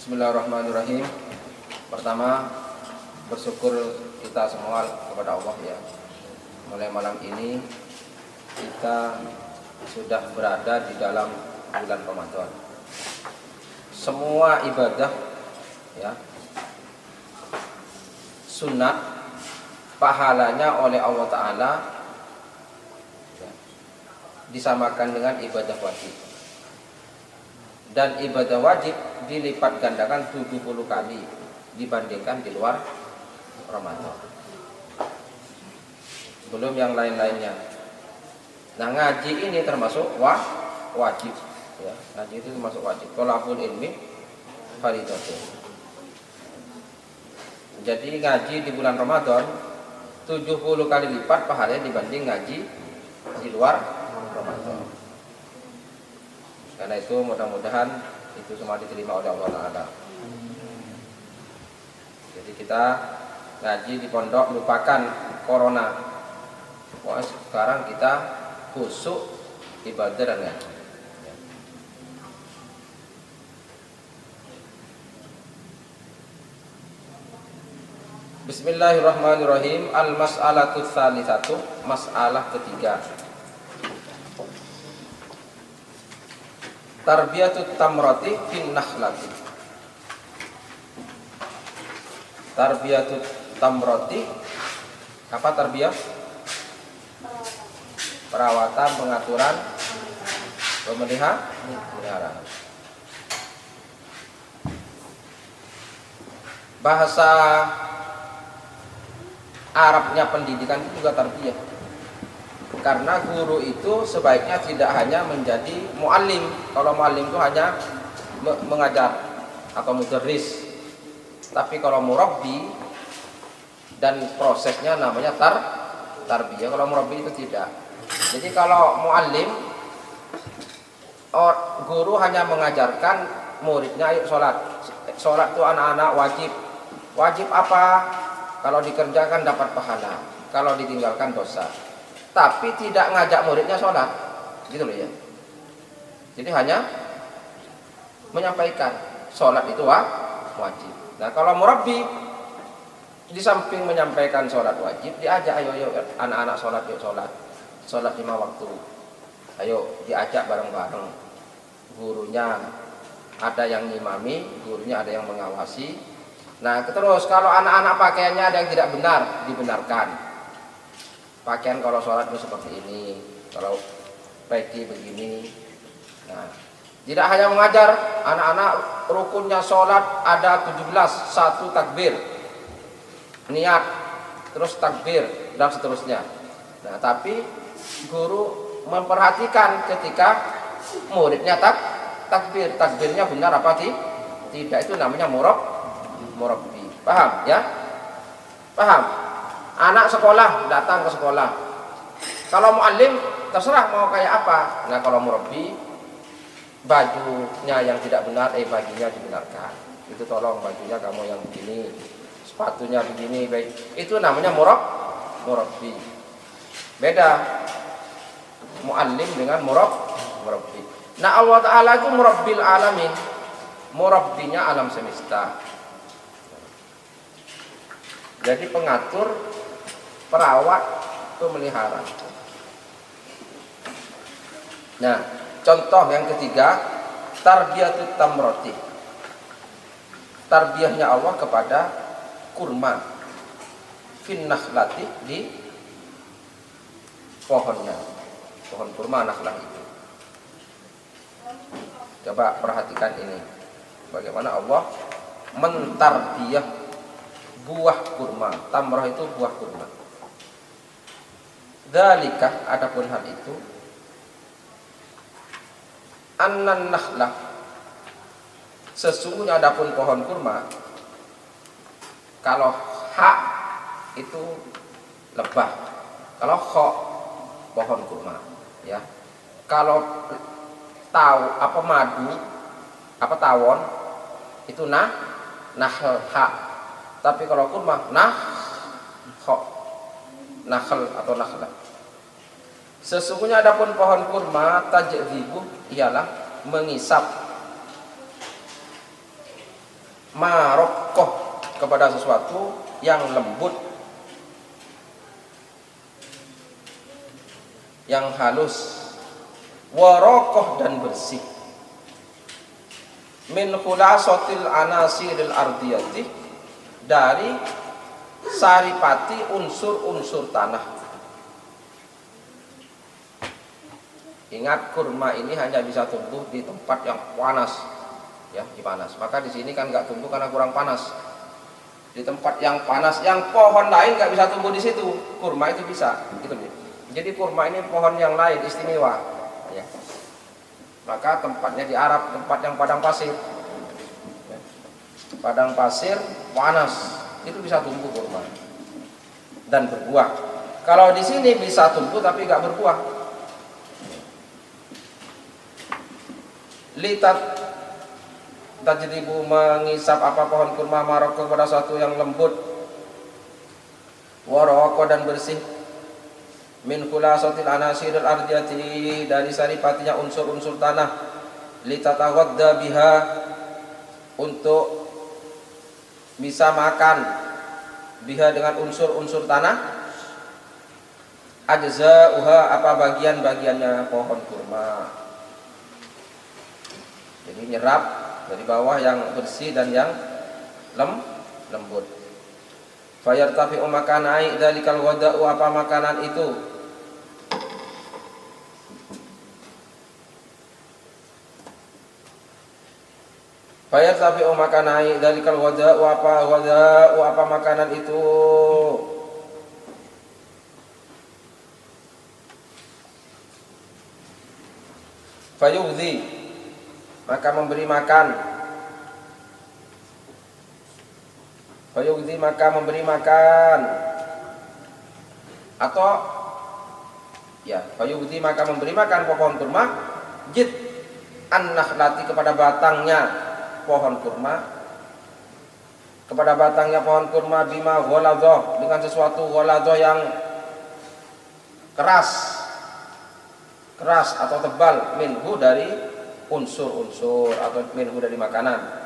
Bismillahirrahmanirrahim. Pertama, bersyukur kita semua kepada Allah ya. Mulai malam ini kita sudah berada di dalam bulan Ramadan. Semua ibadah ya, sunat pahalanya oleh Allah Ta'ala ya, disamakan dengan ibadah wajib. Dan ibadah wajib dilipat gandakan 70 kali dibandingkan di luar Ramadan. Belum yang lain-lainnya. Nah, ngaji ini termasuk wajib ya. Ngaji itu termasuk wajib. Thalabul ilmi fardhatun. Jadi ngaji di bulan Ramadan 70 kali lipat pahalanya dibanding ngaji di luar Ramadan. Karena itu mudah-mudahan itu semua diterima oleh Allah Ta'ala. Jadi kita ngaji di pondok lupakan corona. Wah, sekarang kita khusyuk ibadah dan ngaji. Bismillahirrahmanirrahim. Al-mas'alatu tsalitsatu, masalah ketiga. Tarbiyatut tamrati fin nakhlati. Tarbiyatut tamrati. Apa tarbiyah? Perawatan, pengaturan, pemeliharaan. Bahasa Arabnya pendidikan itu juga tarbiyah. Karena guru itu sebaiknya tidak hanya menjadi muallim. Kalau muallim itu hanya mengajar atau mudarris. Tapi kalau murabbi dan prosesnya namanya tarbiyah. Kalau murabbi itu tidak. Jadi kalau muallim, guru hanya mengajarkan muridnya ayo sholat. Sholat itu anak-anak wajib. Wajib apa? Kalau dikerjakan dapat pahala. Kalau ditinggalkan dosa. Tapi tidak ngajak muridnya sholat, gitu loh ya. Jadi hanya menyampaikan sholat itu wajib. Nah, kalau murabbi di samping menyampaikan sholat wajib, diajak ayo anak-anak sholat, yuk sholat 5 waktu. Ayo diajak bareng-bareng. Gurunya ada yang ngimami, gurunya ada yang mengawasi. Nah, terus kalau anak-anak pakaiannya ada yang tidak benar, dibenarkan. Pakaian kalau sholat itu seperti ini, kalau peci begini. Nah, tidak hanya mengajar anak-anak rukunnya sholat ada 17, 1 takbir, niat, terus takbir dan seterusnya. Nah, tapi guru memperhatikan ketika muridnya takbir, takbirnya benar apa tidak, itu namanya murabbi. Paham ya? Paham? Anak sekolah datang ke sekolah. Kalau muallim terserah mau kayak apa. Nah, kalau murabbi bajunya yang tidak benar, bajunya dibenarkan. Itu tolong bajunya kamu yang begini, sepatunya begini, baik. Itu namanya murabbi. Beda muallim dengan murabbi. Nah, Allah Ta'ala itu murabbil alamin. Murabbinya alam semesta. Jadi pengatur, perawat, pemelihara. Nah, contoh yang ketiga, tarbiyatut tamrati. Tarbiyahnya Allah kepada kurma fin nakhlati, di pohonnya, pohon kurma nakhlah itu. Coba perhatikan ini, bagaimana Allah mentarbiyah buah kurma. Tamrah itu buah kurma. Dzalika, adapun hal itu, annan nakhlah, sesungguhnya adapun pohon kurma, kalau ha itu lebah, kalau kho pohon kurma ya. Kalau tahu apa madu, apa tawon itu nahl ha. Tapi kalau kurma kho, nahl atau nakhla. Sesungguhnya adapun pohon kurma tajzibu ialah mengisap marokoh kepada sesuatu yang lembut, yang halus, warokoh dan bersih, min khulasatil anasiril ardiyati, dari saripati unsur-unsur tanah. Ingat, kurma ini hanya bisa tumbuh di tempat yang panas, ya, di panas. Maka di sini kan nggak tumbuh karena kurang panas. Di tempat yang panas, yang pohon lain nggak bisa tumbuh di situ, kurma itu bisa. Gitu. Jadi kurma ini pohon yang lain istimewa. Ya. Maka tempatnya di Arab, tempat yang padang pasir. Ya. Padang pasir panas, itu bisa tumbuh kurma dan berbuah. Kalau di sini bisa tumbuh tapi nggak berbuah. Litat tajribu mengisap apa pohon kurma maroko pada suatu yang lembut, waroko dan bersih, min khulasatil anasiril ardiyati, dari saripatinya unsur-unsur tanah, litatawadda biha, untuk bisa makan biha dengan unsur-unsur tanah, ajza'uha apa bagian-bagiannya pohon kurma. Jadi nyerap dari bawah yang bersih dan yang lembut. Fayartafi'u makanai dzalikal wada'u, apa makanan itu? Fayartafi'u makanai dzalikal wada'u, apa makanan itu? Fayughzi, maka memberi makan. Fayughzi, maka memberi makan. Atau ya, fayughzi, maka memberi makan pohon kurma, jid an-nakhlati, kepada batangnya pohon kurma, kepada batangnya pohon kurma, bima ghaladhah, dengan sesuatu ghaladhah yang keras atau tebal, minhu, dari unsur-unsur, atau minhu, dari makanan.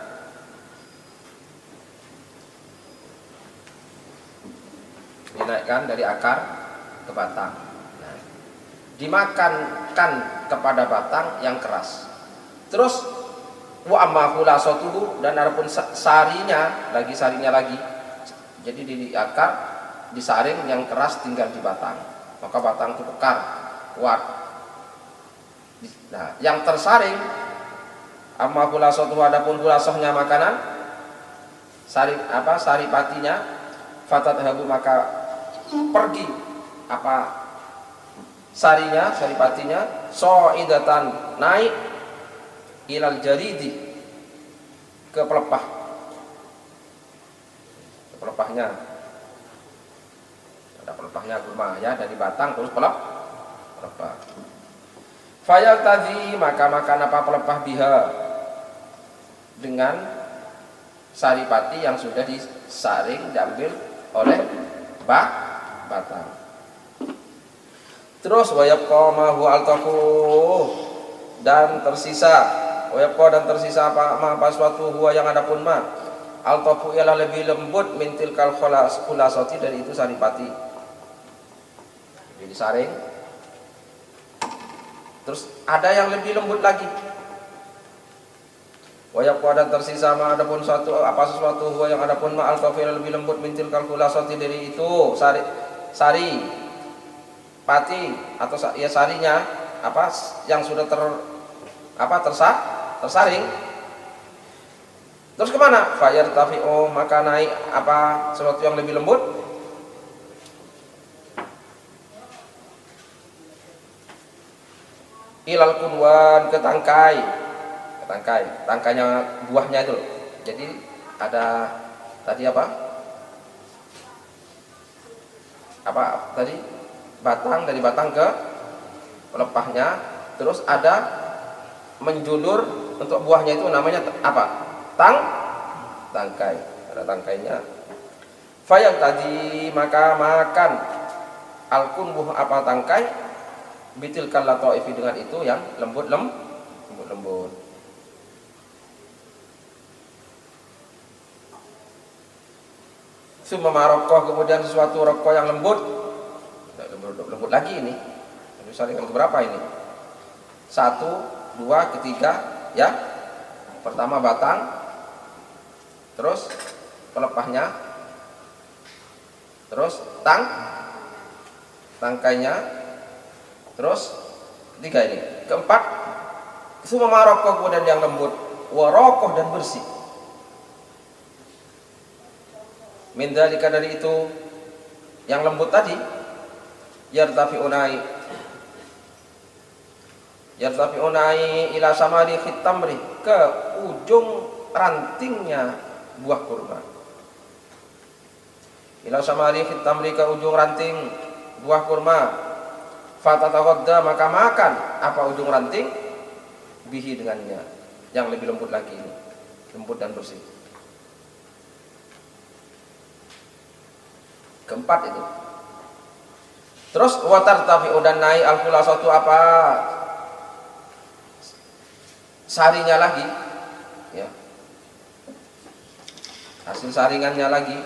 Dinaikkan dari akar ke batang. Nah, dimakankan kepada batang yang keras. Terus wa amma khulasatuhu, dan adapun sarinya lagi. Jadi di akar disaring, yang keras tinggal di batang. Maka batang itu kekar, kuat. Nah, yang tersaring, amma khulasatuhu, adapun khulasahnya makanan, saripatinya, fatadhabu, maka pergi apa sarinya, saripatinya, so'idatan, naik, ilal jaridi, ke pelepahnya. Ada pelepahnya kurma, ya, dari batang terus pelepah. Fayal tadi, maka makan apa pelepah biha, dengan saripati yang sudah disaring, diambil oleh batang. Terus wayabqa ma huwa altafu, dan tersisa apa suatu huwa, yang adapun ma altafu ialah lebih lembut, mintil kal khulasati, dari itu saripati. Jadi disaring, terus ada yang lebih lembut lagi. Wayabqa, dan tersisa ma adapun sesuatu huwa, yang adapun ma altafu ialah lebih lembut, mintil kal khulasati, dari itu sari pati, atau ya sarinya apa yang sudah tersaring. Terus kemana? Fayartafi'u, maka naik apa sesuatu yang lebih lembut, ilal kunwan, ke tangkainya buahnya itu. Jadi ada tadi apa tadi, batang, dari batang ke pelepahnya, terus ada menjulur untuk buahnya itu namanya apa? Tangkai. Ada tangkainya. Fayang tadi maka makan al-kunbuh apa tangkai bitil kallataifi dengan itu yang lembut. Summa marokoh, kemudian sesuatu rokok yang lembut lagi ini. Misalnya keberapa ini? 1, 2, ketiga, ya. Pertama batang, terus pelepahnya, terus tangkainya, terus ketiga ini. Keempat, summa marokoh, kemudian yang lembut, warokoh dan bersih. Min dzalika, dari itu yang lembut tadi, yartafi'unai ila samari khitamri, ke ujung rantingnya buah kurma. Ila samari khitamri, ke ujung ranting buah kurma. Fatataghadda, maka makan apa ujung ranting, bihi dengannya, yang lebih lembut lagi ini, lembut dan bersih. Keempat itu. Terus watar tafi'u, dan naik al-khulasatu apa sarinya lagi, ya, hasil saringannya lagi,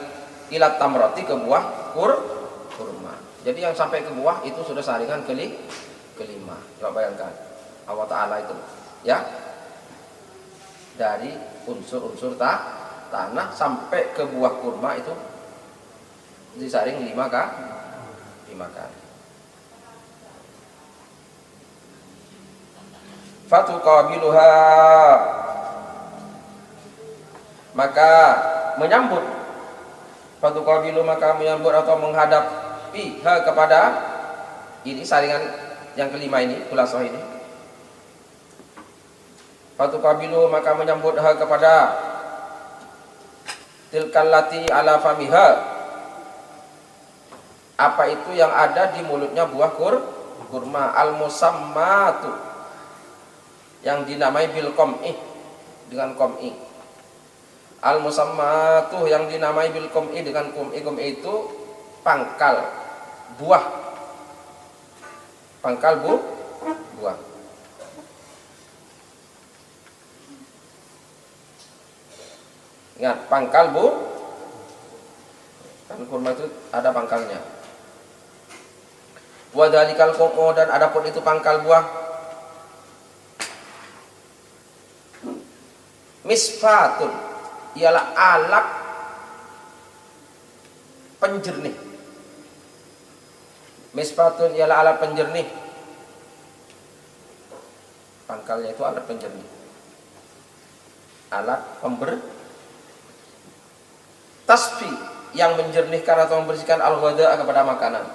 ilat tamroti, ke buah kurma. Jadi yang sampai ke buah itu sudah saringan kelima. Coba bayangkan, Allah Ta'ala itu, ya, dari unsur-unsur tanah sampai ke buah kurma itu disaring 5 kali. Fatuqabiluha, maka menyambut. Fatuqabilu, maka menyambut atau menghadapi kepada ini saringan yang kelima ini, khulasah ini. Fatuqabilu, maka menyambut kepada tilkallati ala famiha, apa itu yang ada di mulutnya buah kurma, al-musammatu, yang dinamai bil qam'i, dengan qam'i. Al-musammatu, yang dinamai bil qam'i, dengan qam'i. Qam'i itu pangkal buah. Buah. Ingat, pangkal kan kurma itu ada pangkalnya. Wa dzalikal qam'u, dan adapun itu pangkal buah, misfatun, ialah alat penjernih. Misfatun ialah alat penjernih. Pangkalnya itu alat penjernih, alat tasfi, yang menjernihkan atau membersihkan al-ghadha, kepada makanan.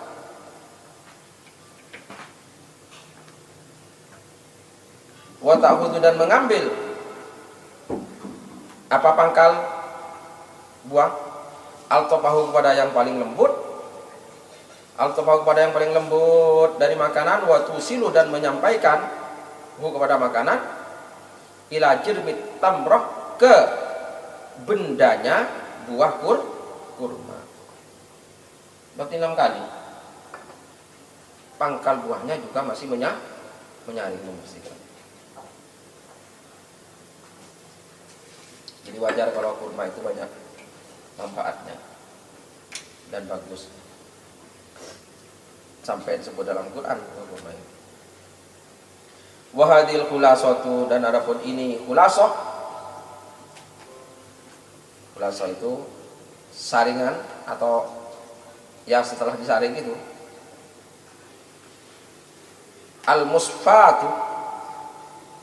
Wa ta'khudhu, dan mengambil apa pangkal buah, al-tafahu, kepada yang paling lembut, al-tafahu, kepada yang paling lembut dari makanan, wa tusilu, dan menyampaikan kepada makanan, ila jirmit tamroh, ke bendanya buah kurma. Berarti 6 kali. Pangkal buahnya juga masih menyaring, membersihkan. Jadi wajar kalau kurma itu banyak manfaatnya dan bagus. Sampai disebut dalam Quran kurma itu. Wahadil khulasatu, dan adapun ini khulasah. Khulasah itu saringan atau ya setelah disaring itu. Al-musfatu,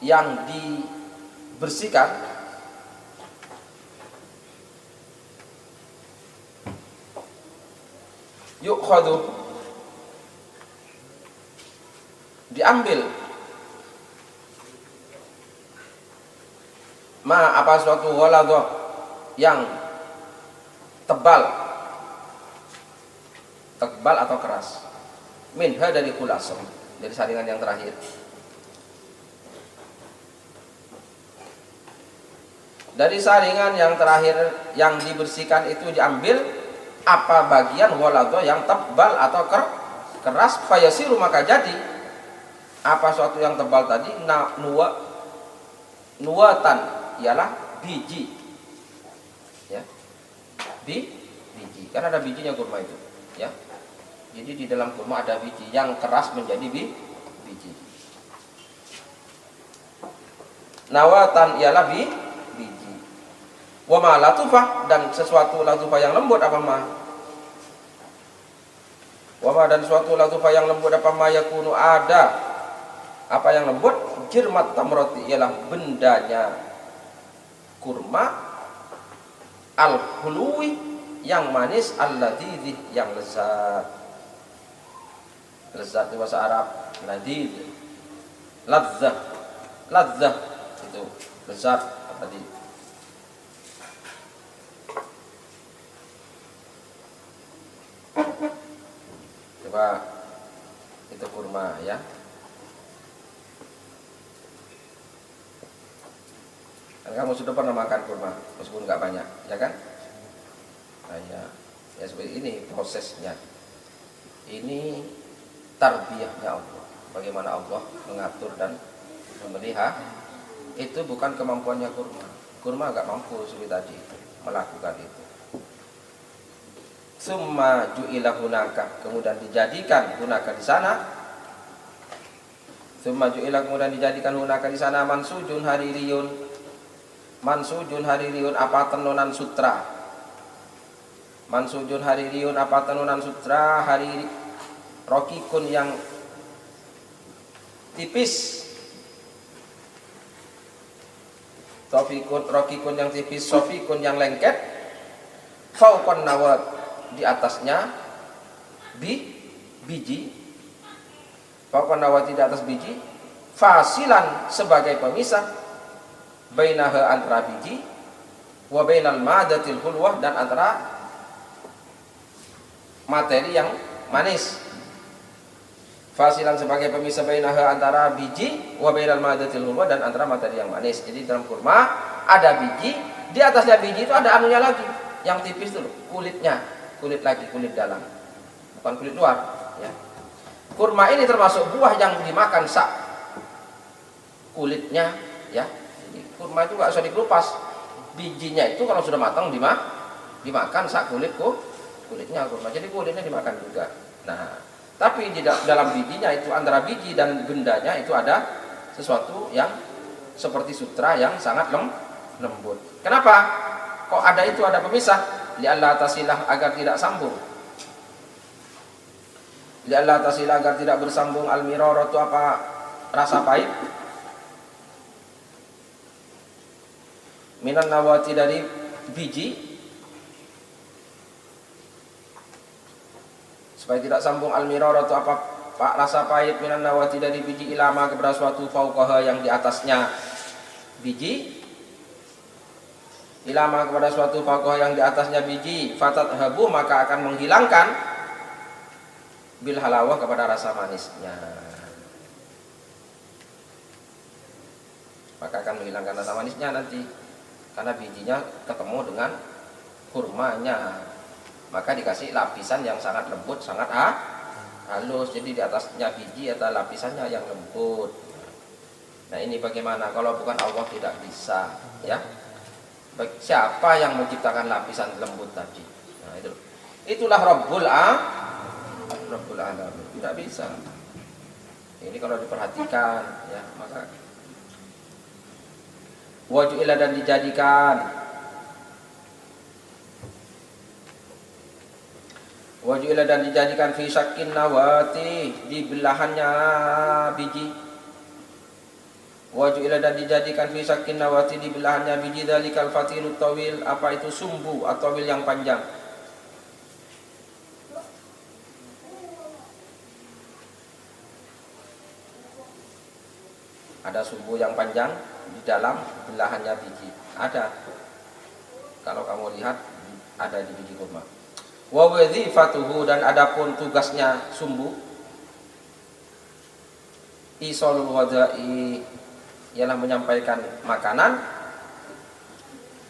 yang dibersihkan. Yukhadu, diambil, ma apa suatu ghaladhah, yang tebal atau keras, minha, dari khulasah, dari saringan yang terakhir. Dari saringan yang terakhir yang dibersihkan itu diambil apa bagian walado yang tebal atau keras, fayasiru maka jadi apa suatu yang tebal tadi nuwatan ialah biji, ya, biji, kan ada bijinya kurma itu, ya. Jadi di dalam kurma ada biji yang keras menjadi biji. Nawatan ialah biji. Wa ma latufah, dan sesuatu latufah yang lembut apa ma? Wa ma, dan suatu latufah yang lembut apa ma yakunu ada apa yang lembut, jirmat tamroti ialah bendanya kurma, al-hulwi yang manis, al-ladidih yang lezat. Lezat di bahasa Arab ladid, ladzah, ladzah itu lezat tadi. Coba itu kurma, ya. Kan kamu sudah pernah makan kurma meskipun nggak banyak, ya kan? Nah, ya seperti ini prosesnya. Ini tarbiyahnya Allah. Bagaimana Allah mengatur dan memelihara. Itu bukan kemampuannya kurma. Kurma nggak mampu seperti tadi melakukan itu. Summa ju'ila hunaka, kemudian dijadikan hunaka di sana. Summa ju'ila, kemudian dijadikan hunaka di sana mansujun haririyun. Mansujun haririyun apa tenunan sutra. Mansujun haririyun apa tenunan sutra, hariri rokikun yang tipis, sofikun rokikun yang tipis, sofikun yang lengket, fauqan nawat di atasnya biji, fauqan nawat di atas biji, fasilan sebagai pemisah, bainaha antara biji, wa bainal madatil hulwah dan antara materi yang manis. Fasilan sebagai pemisah bainaha antara biji, wa bainal madatil hulwah dan antara materi yang manis. Jadi dalam kurma ada biji, di atasnya biji itu ada anunya lagi, yang tipis dulu, kulitnya, kulit lagi, kulit dalam, bukan kulit luar, ya. Kurma ini termasuk buah yang dimakan sak kulitnya, ya. Jadi kurma itu nggak usah dikelupas, bijinya itu kalau sudah matang dimakan sak kulitnya kurma. Jadi kulitnya dimakan juga. Nah, tapi di dalam bijinya itu, antara biji dan gendanya itu ada sesuatu yang seperti sutra yang sangat lembut. Kenapa? Kok ada itu, ada pemisah? Li'alla tasilah, agar tidak sambung. Li'alla tasilah, agar tidak bersambung al-mirara itu apa? Rasa pahit. Minan nawati, dari biji, supaya tidak sambung al-mirara itu apa? Rasa pahit minan nawati dari biji, ilama kepada suatu fauqaha yang di atasnya biji, ilama kepada suatu fauqaha yang di atasnya biji, fatat habu maka akan menghilangkan bil halawah kepada rasa manisnya, maka akan menghilangkan rasa manisnya nanti karena bijinya ketemu dengan kurmanya. Maka dikasih lapisan yang sangat lembut, sangat halus. Jadi di atasnya biji atau lapisannya yang lembut. Nah ini bagaimana? Kalau bukan Allah tidak bisa, ya. Siapa yang menciptakan lapisan lembut tadi? Nah itulah Rabbul Alamin. Tidak bisa. Ini kalau diperhatikan, ya, maka wajuilah, dan dijadikan. Wajuilah, dan dijadikan fi syakkin nawati, di belahannya biji. Wajuilah, dan dijadikan fi syakkin nawati, di belahannya biji, dalikal fatirut tawil, apa itu sumbu atau tawil yang panjang. Ada sumbu yang panjang di dalam belahannya biji. Ada. Kalau kamu lihat ada di biji kurma. Wa wadzifatuhu, dan adapun tugasnya sumbu, isolul wadai, ialah menyampaikan makanan,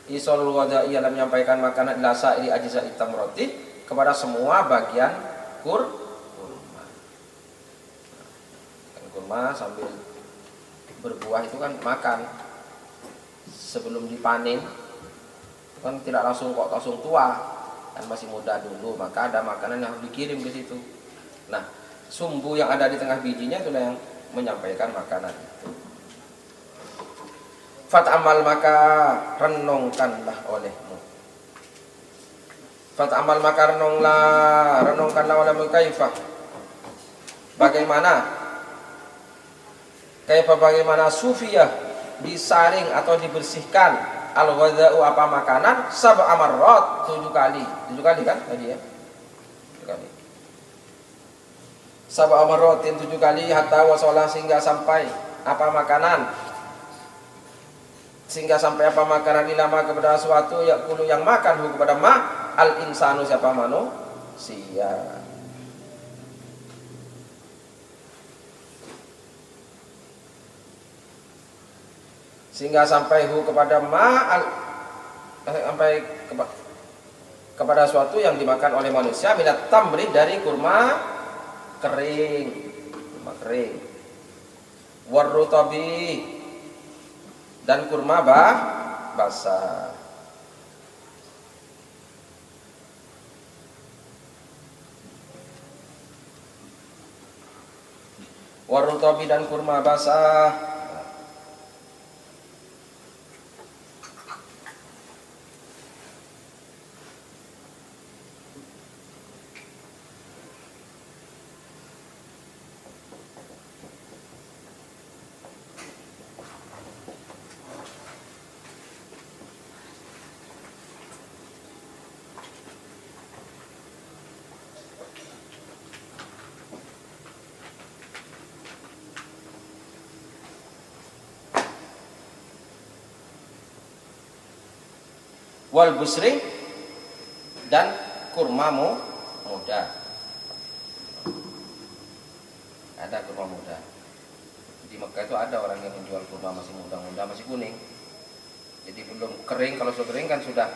Isol wada ia menyampaikan makanan ila sa'iri ajza'i tamrati kepada semua bagian kurma. Kan kurma sambil berbuah itu kan makan. Sebelum dipanen kan tidak langsung tua, kan masih muda dulu, maka ada makanan yang harus dikirim ke situ. Nah, sumbu yang ada di tengah bijinya itulah yang menyampaikan makanan itu. Fat'amal maka renungkanlah olehmu. Fat'amal maka renungkanlah olehmu kaifah. Bagaimana sufiyah disaring atau dibersihkan al-ghadza'u apa makanan sab'a marrat 7 kali. 7 kali kan tadi ya? 7 kali. Sab'a marratin 7 kali hatta wasala sehingga sampai apa makanan? Sehingga sampai apa makanan ilama kepada suatu yakulu yang makan kepada al insanu siapa manusia. Sehingga sampai kepada kepada suatu yang dimakan oleh manusia minat tamri dari kurma kering, warrutabi dan kurma basah. Warrutabi dan kurma basah. Wal busri dan kurma muda. Ada kurma muda. Di Mekah itu ada orang yang menjual kurma masih muda-muda, masih kuning. Jadi belum kering, kalau sudah kering kan sudah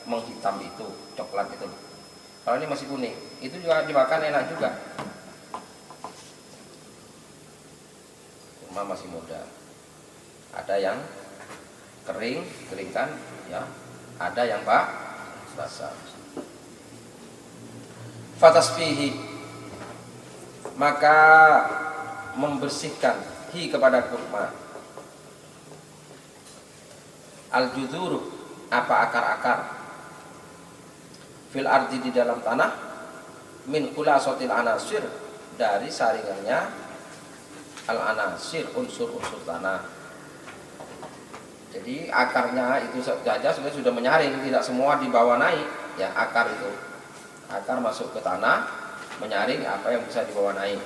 menghitam itu, coklat itu. Kalau ini masih kuning, itu juga dimakan enak juga. Kurma masih muda. Ada yang keringkan ya. Ada yang basah. Fatasfihi maka membersihkan kepada kurma al-judhur apa akar-akar fil ardi di dalam tanah min khulasatil anasir dari saringannya al-anasir unsur-unsur tanah. Jadi akarnya itu saja sebenarnya sudah menyaring, tidak semua dibawa naik ya. Akar masuk ke tanah, menyaring apa yang bisa dibawa naik.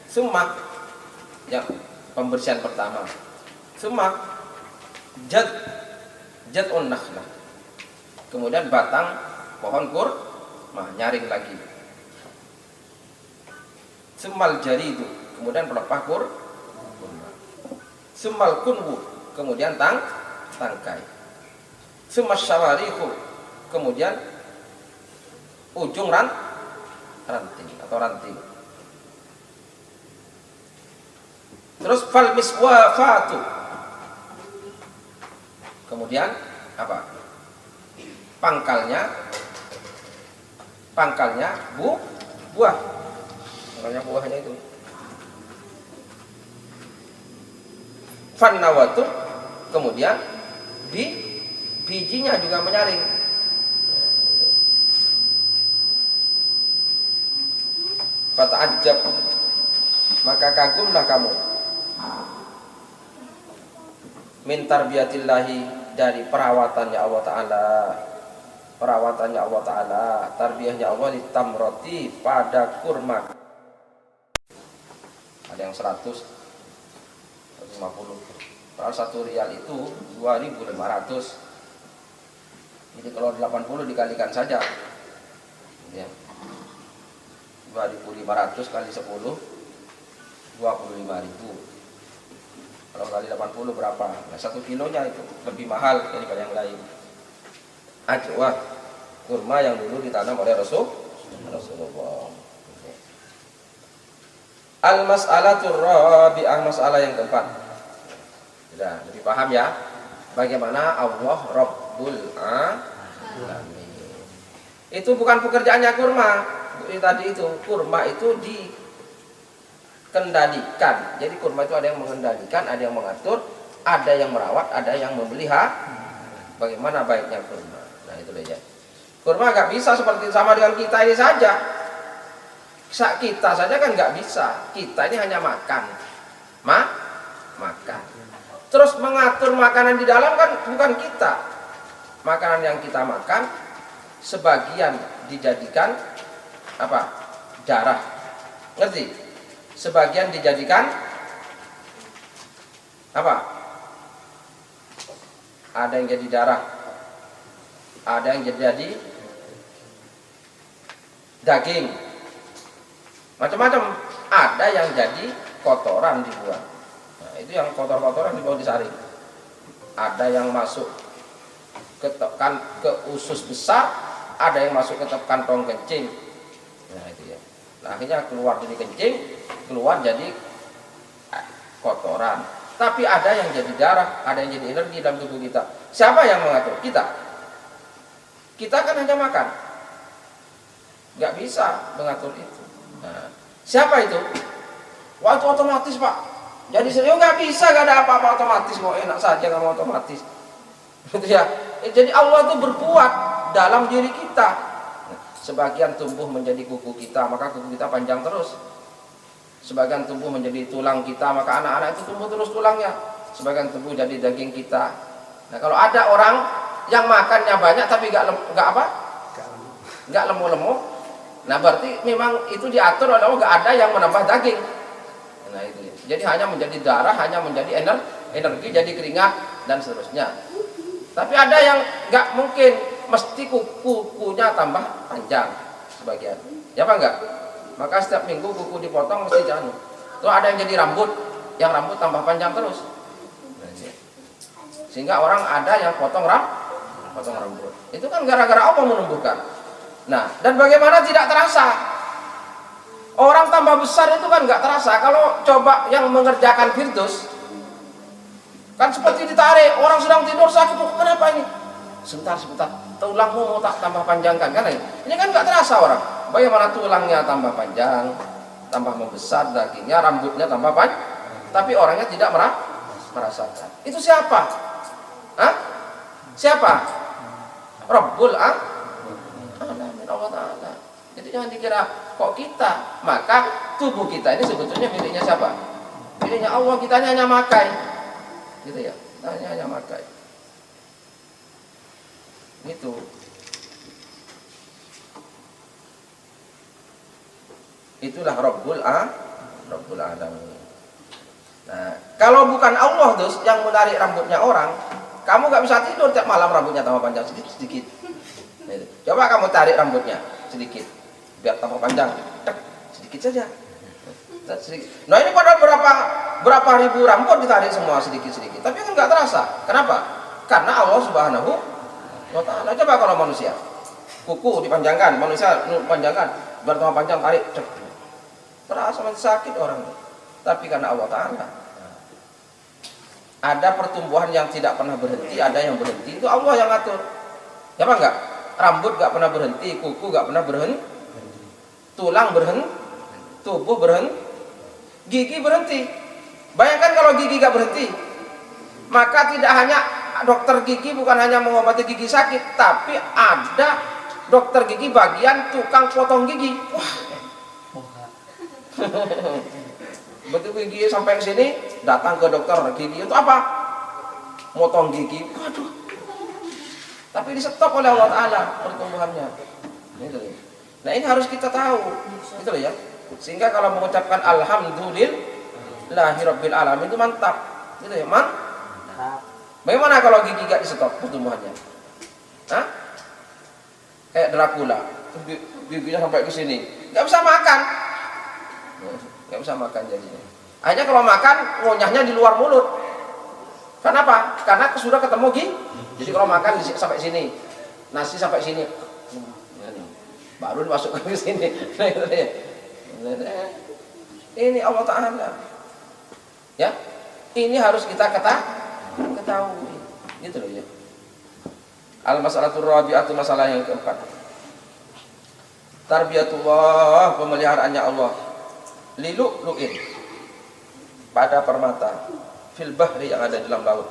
Sumak ya, pembersihan pertama. Sumak jad'un nakhlah. Kemudian batang pohon kurma nyaring lagi. Semal jaridu, kemudian pelepah kurma. Semal kunwu, kemudian tangkai. Semas syawarihu, kemudian ujung ranting. Terus fal miswafatu, kemudian apa? Pangkalnya buah. Pangkalnya buahnya itu. Fannawatu, kemudian bijinya juga menyaring. Fata'ajjab, maka kagumlah kamu min tarbiyatillahi, dari perawatannya Allah Ta'ala, tarbiyahnya Allah di tamroti, pada kurma. Ada yang 100 150. Kalau 1 rial itu 2.500. Jadi kalau 80 dikalikan saja ya. 2.500 kali 10 25.000. Kalau kali 80 berapa? Nah, 1 kilonya itu lebih mahal daripada yang lain. Ajwa, kurma yang dulu ditanam oleh Rasulullah. Al-mas'alatur rabi'ah, masalah yang keempat. Sudah lebih paham ya? Bagaimana Allah Rabbul Alamin. Itu bukan pekerjaannya kurma. Tadi itu kurma itu dikendalikan. Jadi kurma itu ada yang mengendalikan, ada yang mengatur, ada yang merawat, ada yang memelihara. Bagaimana baiknya kurma? Nah itu ya. Kurma nggak bisa seperti sama dengan kita ini saja. Kita saja kan nggak bisa. Kita ini hanya makan, makan. Terus mengatur makanan di dalam kan bukan kita. Makanan yang kita makan sebagian dijadikan apa? Darah. Ngerti? Sebagian dijadikan apa? Ada yang jadi darah. Ada yang jadi daging. Macam-macam. Ada yang jadi kotoran dibuang. Nah, itu yang kotor-kotoran dibawa disaring. Ada yang masuk ke usus besar, ada yang masuk ke kantong kencing. Nah, itu ya. Nah, akhirnya keluar jadi kencing, keluar jadi kotoran. Tapi ada yang jadi darah, ada yang jadi energi dalam tubuh kita. Siapa yang mengatur? Kita. Kita kan hanya makan. Nggak bisa mengatur itu. Nah, siapa itu? Wah, itu otomatis, Pak. Jadi saya nggak bisa, nggak ada apa-apa otomatis. Mau enak saja nggak mau otomatis. Gitu ya. Jadi Allah itu berbuat dalam diri kita. Sebagian tumbuh menjadi kuku kita, maka kuku kita panjang terus. Sebagian tumbuh menjadi tulang kita, maka anak-anak itu tumbuh terus tulangnya. Sebagian tumbuh jadi daging kita. Nah, kalau ada orang yang makannya banyak tapi nggak lemu-lemu, nah berarti memang itu diatur oleh Allah, nggak ada yang menambah daging. Nah itu ya. Jadi hanya menjadi darah, hanya menjadi energi, jadi keringat dan seterusnya. Tapi ada yang nggak mungkin, mesti kukunya tambah panjang sebagian. Ya apa enggak? Maka setiap minggu kuku dipotong mesti jangan. Terus ada yang jadi rambut, yang rambut tambah panjang terus. Sehingga orang ada yang potong rambut. Itu kan gara-gara Allah menumbuhkan. Nah, dan bagaimana tidak terasa? Orang tambah besar itu kan nggak terasa. Kalau coba yang mengerjakan virtus, kan seperti ditarik, orang sedang tidur sakit, kenapa ini? Sebentar, tulangmu mau tak tambah panjangkan, kan? Ini kan nggak terasa orang. Bagaimana tulangnya tambah panjang, tambah membesar, dagingnya, rambutnya tambah panjang, tapi orangnya tidak merasakan. Itu siapa? Hah? Siapa? Rabbul Alamin, Allah Ta'ala. Jadi jangan dikira kok kita. Maka tubuh kita ini sebetulnya miliknya siapa? Miliknya Allah, kita hanya makai. Gitu ya, kita hanya makai. Gitu. Itulah Rabbul Alamin. Nah, kalau bukan Allah terus yang menarik rambutnya orang, kamu nggak bisa tidur tiap malam, rambutnya tambah panjang sedikit. Coba kamu tarik rambutnya sedikit, biar tambah panjang, sedikit saja. Nah ini pada berapa ribu rambut ditarik semua sedikit, tapi kan nggak terasa. Kenapa? Karena Allah Subhanahu wa Ta'ala. Coba kalau manusia, kuku dipanjangkan, manusia panjangkan, biar tambah panjang, tarik, terasa sakit orang. Tapi karena Allah Ta'ala. Ada pertumbuhan yang tidak pernah berhenti, ada yang berhenti, itu Allah yang ngatur. Ya apa enggak? Rambut enggak pernah berhenti, kuku enggak pernah berhenti, tulang berhenti, tubuh berhenti, gigi berhenti. Bayangkan kalau gigi enggak berhenti, maka tidak hanya dokter gigi bukan hanya mengobati gigi sakit, tapi ada dokter gigi bagian tukang potong gigi. Wah. Betul gigi sampai ke sini, datang ke dokter gigi itu apa? Motong gigi. Waduh. Tapi di stop oleh Allah Ta'ala pertumbuhannya. Nah ini harus kita tahu. Gitu loh ya. Sehingga kalau mengucapkan Alhamdulillahirabbil alamin itu mantap. Gitu ya, mantap. Bagaimana kalau gigi gak di stop pertumbuhannya? Hah? Kayak Dracula, giginya sampai ke sini, nggak bisa makan. Nggak bisa makan jadinya. Akhirnya kalau makan ngunyahnya di luar mulut. Kenapa? Karena sudah ketemu gizi. Jadi kalau makan sampai sini, nasi sampai sini, baru dimasukkan ke sini. Ini Allah Ta'ala. Ya, ini harus kita ketahui. Gitu loh ya. Al-mas'alatul rabi'atu, masalah yang keempat. Tarbiyatullah, pemeliharaannya Allah. Lilu'lu'in, pada permata, fil bahri, yang ada di dalam laut.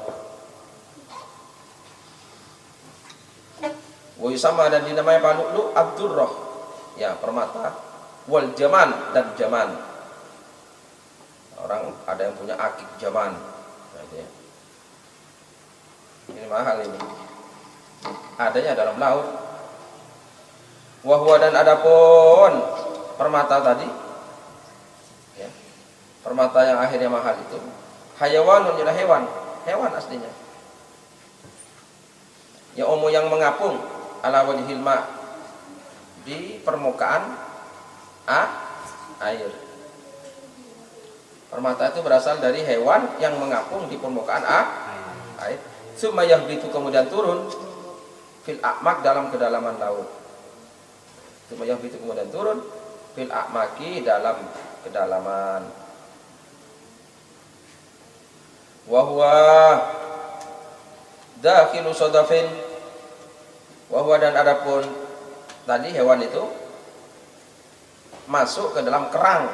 Wa yusama, dan dinamai lu'lu' abdurrah, ya permata, wal jaman, dan jaman. Orang ada yang punya akik jaman. Ini mahal ini. Adanya dalam laut. Wahwa, dan adapun permata tadi, ya, permata yang akhirnya mahal itu, hayawanun, adalah hewan aslinya. Ya yang mengapung ala wajhil ma, di permukaan air. Permata itu berasal dari hewan yang mengapung di permukaan air. Sumayah itu kemudian turun fil a'mak, dalam kedalaman laut. Sumayah itu kemudian turun fil a'maki, dalam kedalaman. Wa huwa dakhilu sadafin, wa huwa, dan adapun tadi hewan itu masuk ke dalam karang.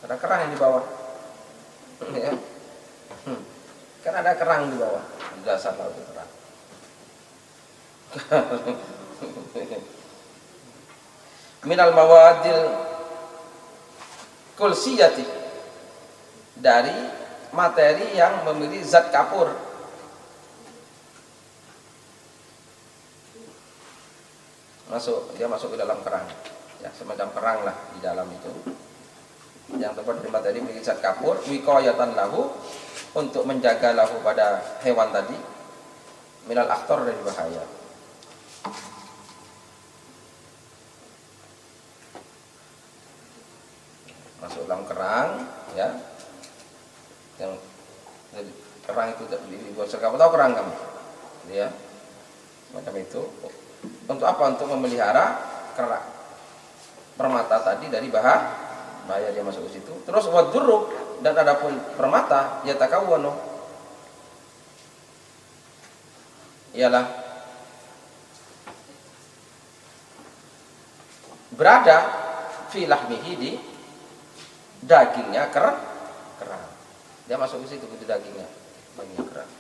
Ada kerang yang di bawah. Ya. Kan ada kerang di bawah, di dasar laut itu kerang. Minal mawadil kulsiyati, dari materi yang memiliki zat kapur. Dia masuk ke dalam kerang, ya semacam kerang lah di dalam itu, yang terbuat dari materi memiliki zat kapur, wiqayatan lahu, untuk menjaga lahu pada hewan tadi, minal akhtar, dari bahaya. Masuk dalam kerang, ya, yang kerang itu dibuat sergap. Tahu kerang kamu, ya, macam itu. Untuk apa? Untuk memelihara kerang permata tadi dari bahaya dia masuk ke situ. Terus wadurruk, dan adapun permata ya takawwanu, ialah berada fi lahmihi, di dagingnya kerang. Dia masuk ke situ, ke dagingnya kerang.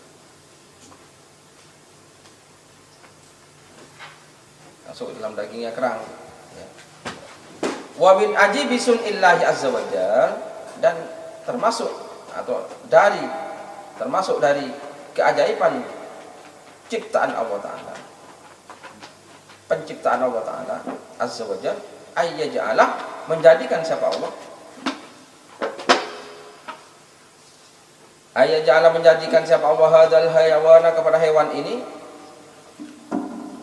Masuk dalam dagingnya kerang, ya. Wa min ajibi sunillahi azza wajal, dan termasuk dari keajaiban ciptaan Allah Ta'ala, penciptaan Allah Ta'ala azza wajal, ayyaja'alah, menjadikan siapa Allah, ayyaja'alah, menjadikan siapa Allah, hadal hayawana, kepada hewan ini,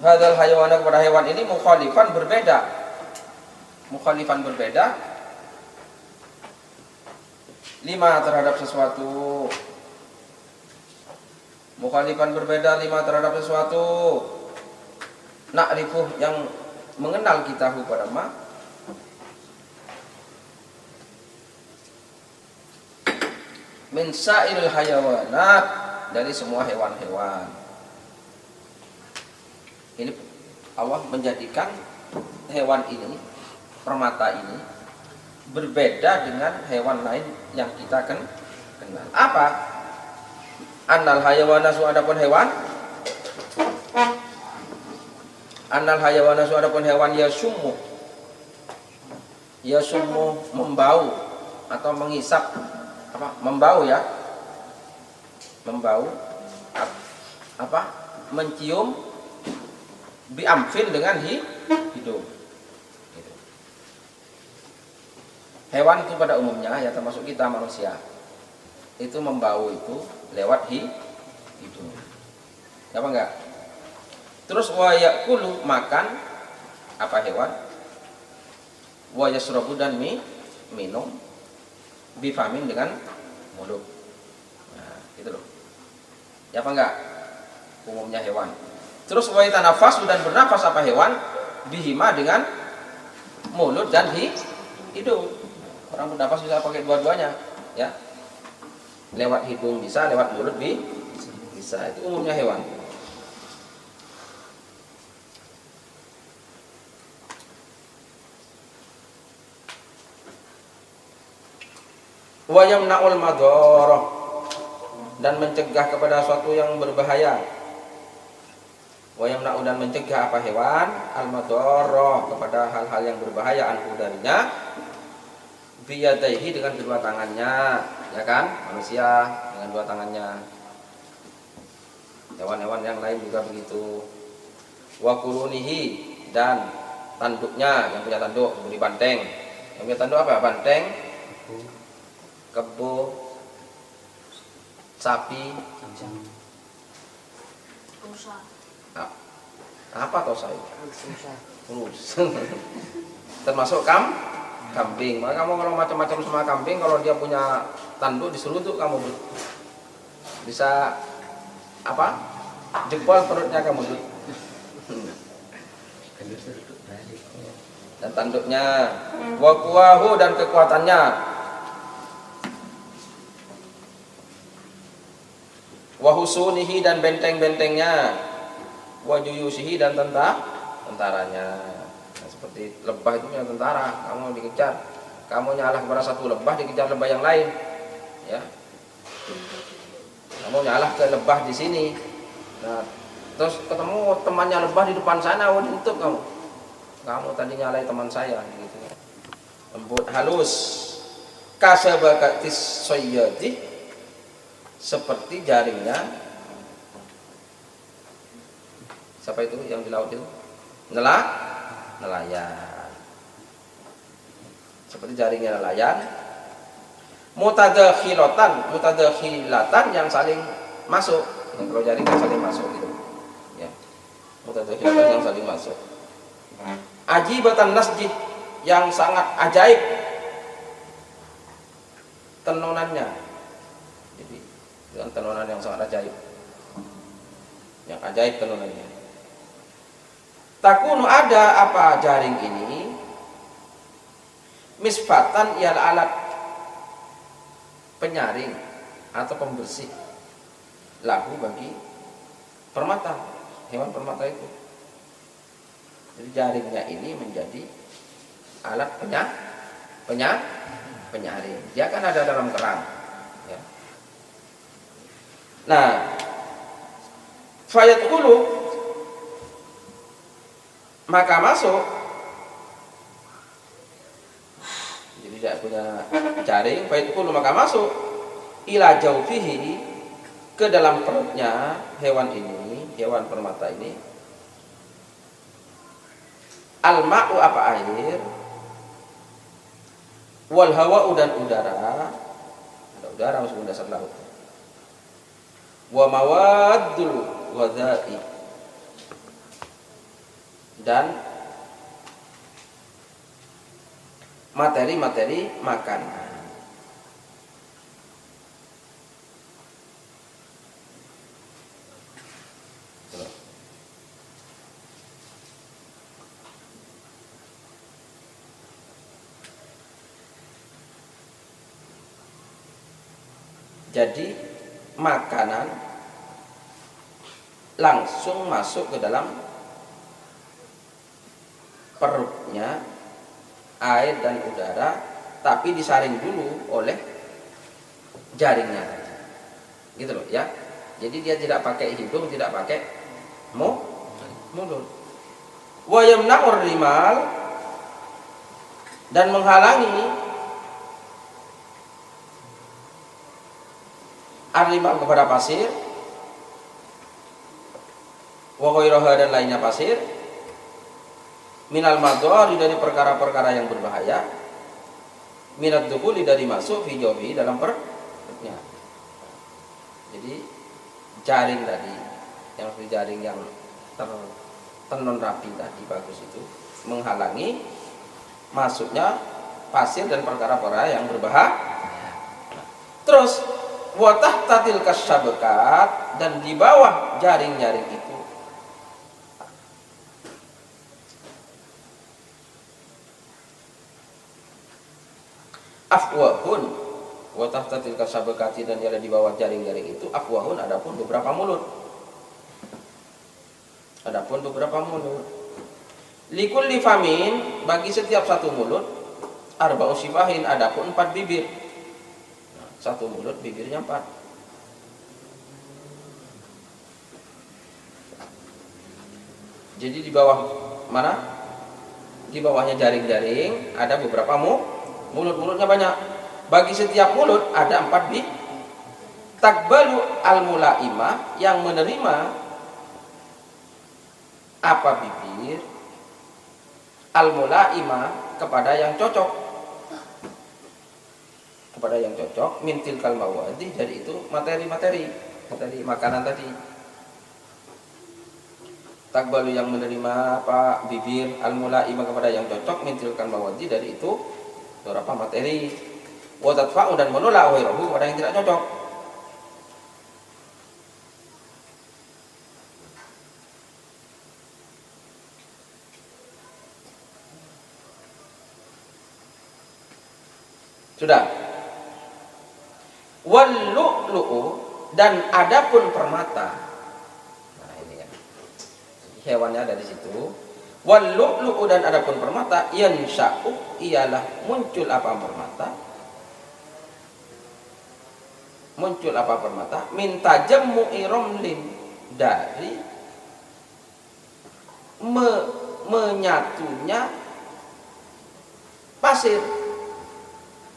hadal hayawana, kepada hewan ini, mukhalifan, berbeda, lima, terhadap sesuatu. Mukhalifan, berbeda, lima, terhadap sesuatu. Na'rifuh, yang mengenal kita pada ma, min sa'iril hayawanat, dari semua hewan-hewan. Ini Allah menjadikan hewan ini, permata ini, berbeda dengan hewan lain yang kita kenal. Apa? Annal hayawana, adapun hewan, annal hayawana, adapun hewan, yasummu, membau atau menghisap, membau, ya, membau, mencium, biamfin, dengan hidung. Hewan itu pada umumnya, ya termasuk kita manusia, itu membau itu lewat hidung, apa enggak? Terus wa yakulu, makan, apa hewan, wa yasrabu, dan minum bifamin dengan mulut. Nah, gitu loh. Ya apa enggak? Umumnya hewan. Terus wa yatanafas dan bernafas apa hewan? Bihima dengan mulut dan hidung. Orang bernafas bisa pakai dua-duanya, ya. Lewat hidung bisa, lewat mulut bisa. Itu umumnya hewan. Wa yamna'ul madharah dan mencegah kepada suatu yang berbahaya. Wa yamna'u dan mencegah apa hewan al madharah kepada hal-hal yang berbahaya anhu darinya biyadaihi dengan kedua tangannya, ya kan? Manusia dengan dua tangannya. Hewan-hewan yang lain juga begitu. Wa qurunihi dan tanduknya, yang punya tanduk beri banteng. Yang punya tanduk apa? Banteng, kebo, sapi, apa tosa itu? Termasuk kambing. Maka kamu kalau macam-macam sama kambing, kalau dia punya tanduk diseruduk kamu bisa apa? Jempol perutnya kamu. Dan tanduknya, wa quwahu dan kekuatannya, wa husunihi dan benteng-bentengnya, wa juyusihi dan tentaranya. Nah, seperti lebah itu punya tentara, kamu dikejar, kamu nyalah kepada satu lebah dikejar lebah yang lain, ya. Kamu nyalah ke lebah di sini, nah, terus ketemu temannya lebah di depan sana, untuk kamu tadi nyalai teman saya, gitu. Lembut halus, kasabakatis soyyati, seperti jaringnya siapa itu yang di laut itu? Nelayan. Seperti jaringnya nelayan. Mutadakhilatan yang saling masuk. Yang kalau jaring yang saling masuk gitu. Ya. Mutadakhilatan yang saling masuk. Ajibatan nasjid yang sangat ajaib tenunannya. Jadi dengan tenunan yang sangat ajaib. Yang ajaib tenunannya. Takunu ada apa jaring ini? Misfatan ialah alat penyaring atau pembersih lahu bagi permata, hewan permata itu. Jadi jaringnya ini menjadi alat penyaring. Dia kan ada dalam kerang, ya. Nah, fayadkhulu maka masuk. Jadi dia punya jaring, fayadkhulu maka masuk ila jaufihi ke dalam perutnya hewan ini, hewan permata ini. Al-ma'u apa air, wal hawa'u dan udara, ada udara masuk dasar laut. Wa mawaddul ghadha'i dan materi-materi makanan. Jadi makanan langsung masuk ke dalam perutnya, air dan udara, tapi disaring dulu oleh jaringnya, gitu loh ya. Jadi dia tidak pakai hidung, tidak pakai mulut. Wa yamna'ur rimal dan menghalangi ar-rimal kepada pasir, wa ghairaha dan lainnya pasir, minal madhari dari perkara-perkara yang berbahaya, minad dukhuli dari masuk fi jawfi dalam perutnya. Jadi jaring tadi, yang seperti jaring yang tenun rapi tadi bagus itu menghalangi masuknya pasir dan perkara-perkara yang berbahaya. Terus wa tahtatil kasyabakat, dan di bawah jaring-jaring itu afwahun, wa tahtatil kasyabakat, dan ada di bawah jaring-jaring itu afwahun, adapun beberapa mulut. Adapun beberapa mulut. Likulli famin, bagi setiap satu mulut, arba'u sifahin, adapun 4 bibir. Satu mulut bibirnya 4. Jadi di bawah mana? Di bawahnya jaring-jaring ada beberapa mulut-mulutnya banyak. Bagi setiap mulut ada 4 bibir. Takbalu al-mulaimah, yang menerima apa bibir, al-mulaimah, kepada yang cocok, kepada yang cocok, mintil kalmawadi, dari itu materi-materi makanan tadi. Takbalu, yang menerima apa bibir, al-mulaimah, kepada yang cocok, mintil kalmawadi, dari itu beberapa materi. Wa tadfa'u, dan menolak ghairahu, kepada yang tidak cocok. Sudah. Wal lu'lu'u, dan adapun permata. Nah ini kan. Hewannya ada di situ. Wal lu'lu'u, dan adapun permata, yansha'u, ialah muncul apa permata? Muncul apa permata? Min tajammu'i ramlin, dari menyatunya pasir.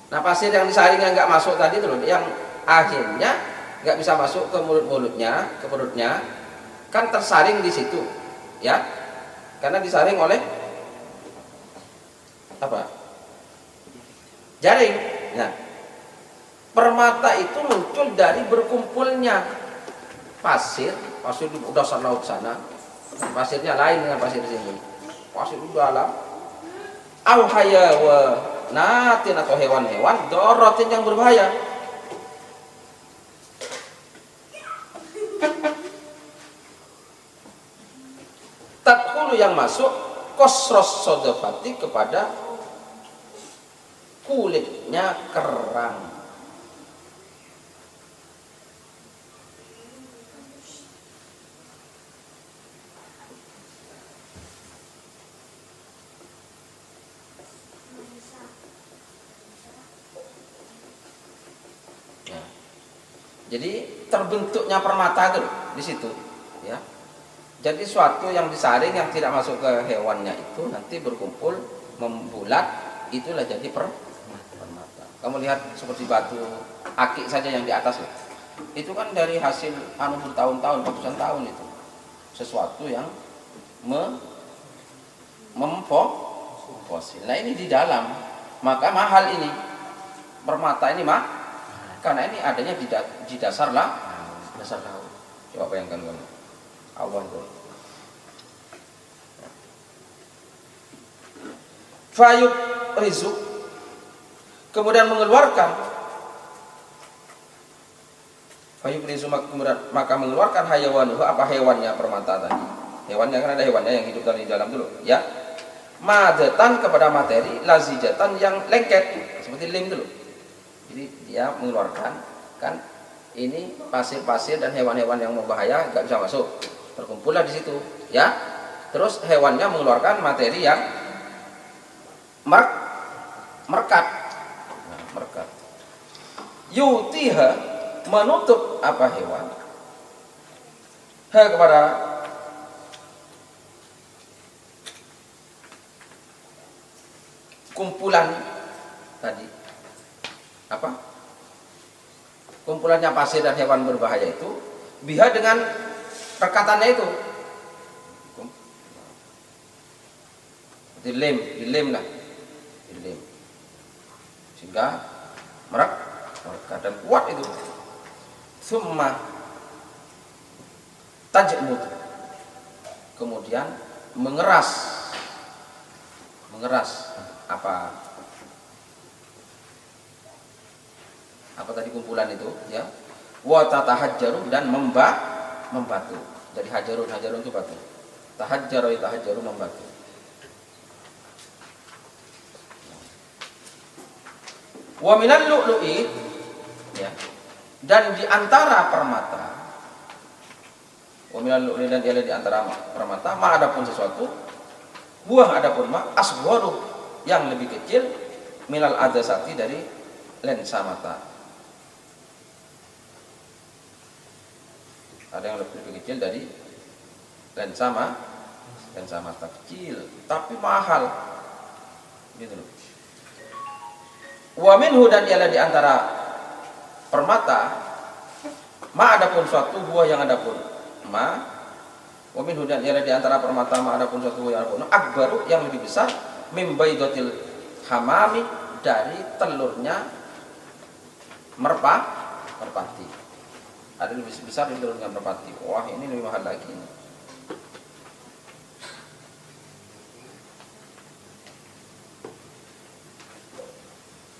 Nah, pasir yang disaring yang nggak masuk tadi itu loh, yang akhirnya nggak bisa masuk ke mulutnya, ke perutnya, kan tersaring di situ, ya, karena disaring oleh apa? Jaring. Nah, permata itu muncul dari berkumpulnya pasir di dasar laut sana. Pasirnya lain dengan pasir di sini. Pasir di dalam. Au hayawa, natin, atau hewan-hewan dorotin, yang berbahaya. Tadkhulu, yang masuk, kosros sodofati, kepada kulitnya kerang. Jadi terbentuknya permata itu di situ, ya. Jadi suatu yang disaring yang tidak masuk ke hewannya itu nanti berkumpul membulat, itulah jadi permata. Kamu lihat seperti batu akik saja yang di atas itu kan dari hasil bertahun-tahun, ratusan tahun itu. Sesuatu yang memfosil. Nah ini di dalam, maka mahal ini permata ini karena ini adanya di dasar laut. Coba bayangkan kamu, Allah itu. Fayub rizuk, kemudian mengeluarkan. Fayub rizuk, maka mengeluarkan hayawanuhu, apa hewannya permata tadi. Hewannya kan ada hewannya yang hidup dari dalam dulu, ya. Madatan, kepada materi, lazijatan, yang lengket seperti lim dulu. Jadi dia mengeluarkan, kan ini pasir-pasir dan hewan-hewan yang berbahaya nggak bisa masuk, terkumpullah di situ, ya. Terus hewannya mengeluarkan materi yang merekat. Nah, merekat. Yutiha, menutup apa hewan? Kepada kumpulan tadi. Apa? Kumpulannya pasir dan hewan berbahaya itu, biha, dengan rekatannya itu. Dilem lah. Dilem. Sehingga merekat dan kuat itu. Summa tajmud, kemudian mengeras apa apa tadi kumpulan itu ya. Wa tatahajjaru dan membatu. Jadi hajarun itu batu. Tahajjaru membatu. Wa minal lu'lu'i ya. Dan di antara permata. Wa minal lu'lu'i dan di antara permata, ma adapun sesuatu, buah adapun ma asgharu yang lebih kecil minal adasati dari lensa mata. Ada yang lebih kecil dari lensa mata kecil tapi mahal. Gitu loh. Wa minhu dan ialah di antara permata ma adapun suatu buah yang adapun ma wa minhu dan ialah di antara permata ma adapun suatu buah yang adapun akbaru yang lebih besar mim baidatil hamami dari telurnya merpati. Ada lebih besar dari telurnya merpati. Wah, ini lebih mahal lagi.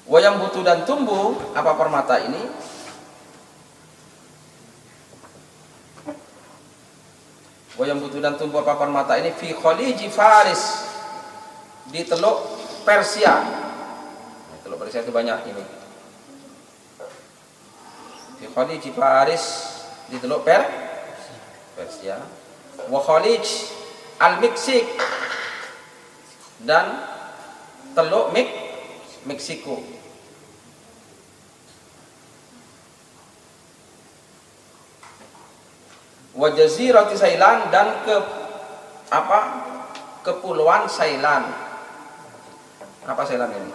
Wayang butuh dan tumbuh apa permata ini? Wayang butuh dan tumbuh apa permata ini? Fi khaliji Faris, di teluk Persia. Teluk Persia itu banyak ini. Fi khaliji Faris, di teluk Persia. Wa khalij al-Meksik, dan teluk Meksiko. Wa jazirati Sailan dan kepulauan Sailan. Apa Sailan ini?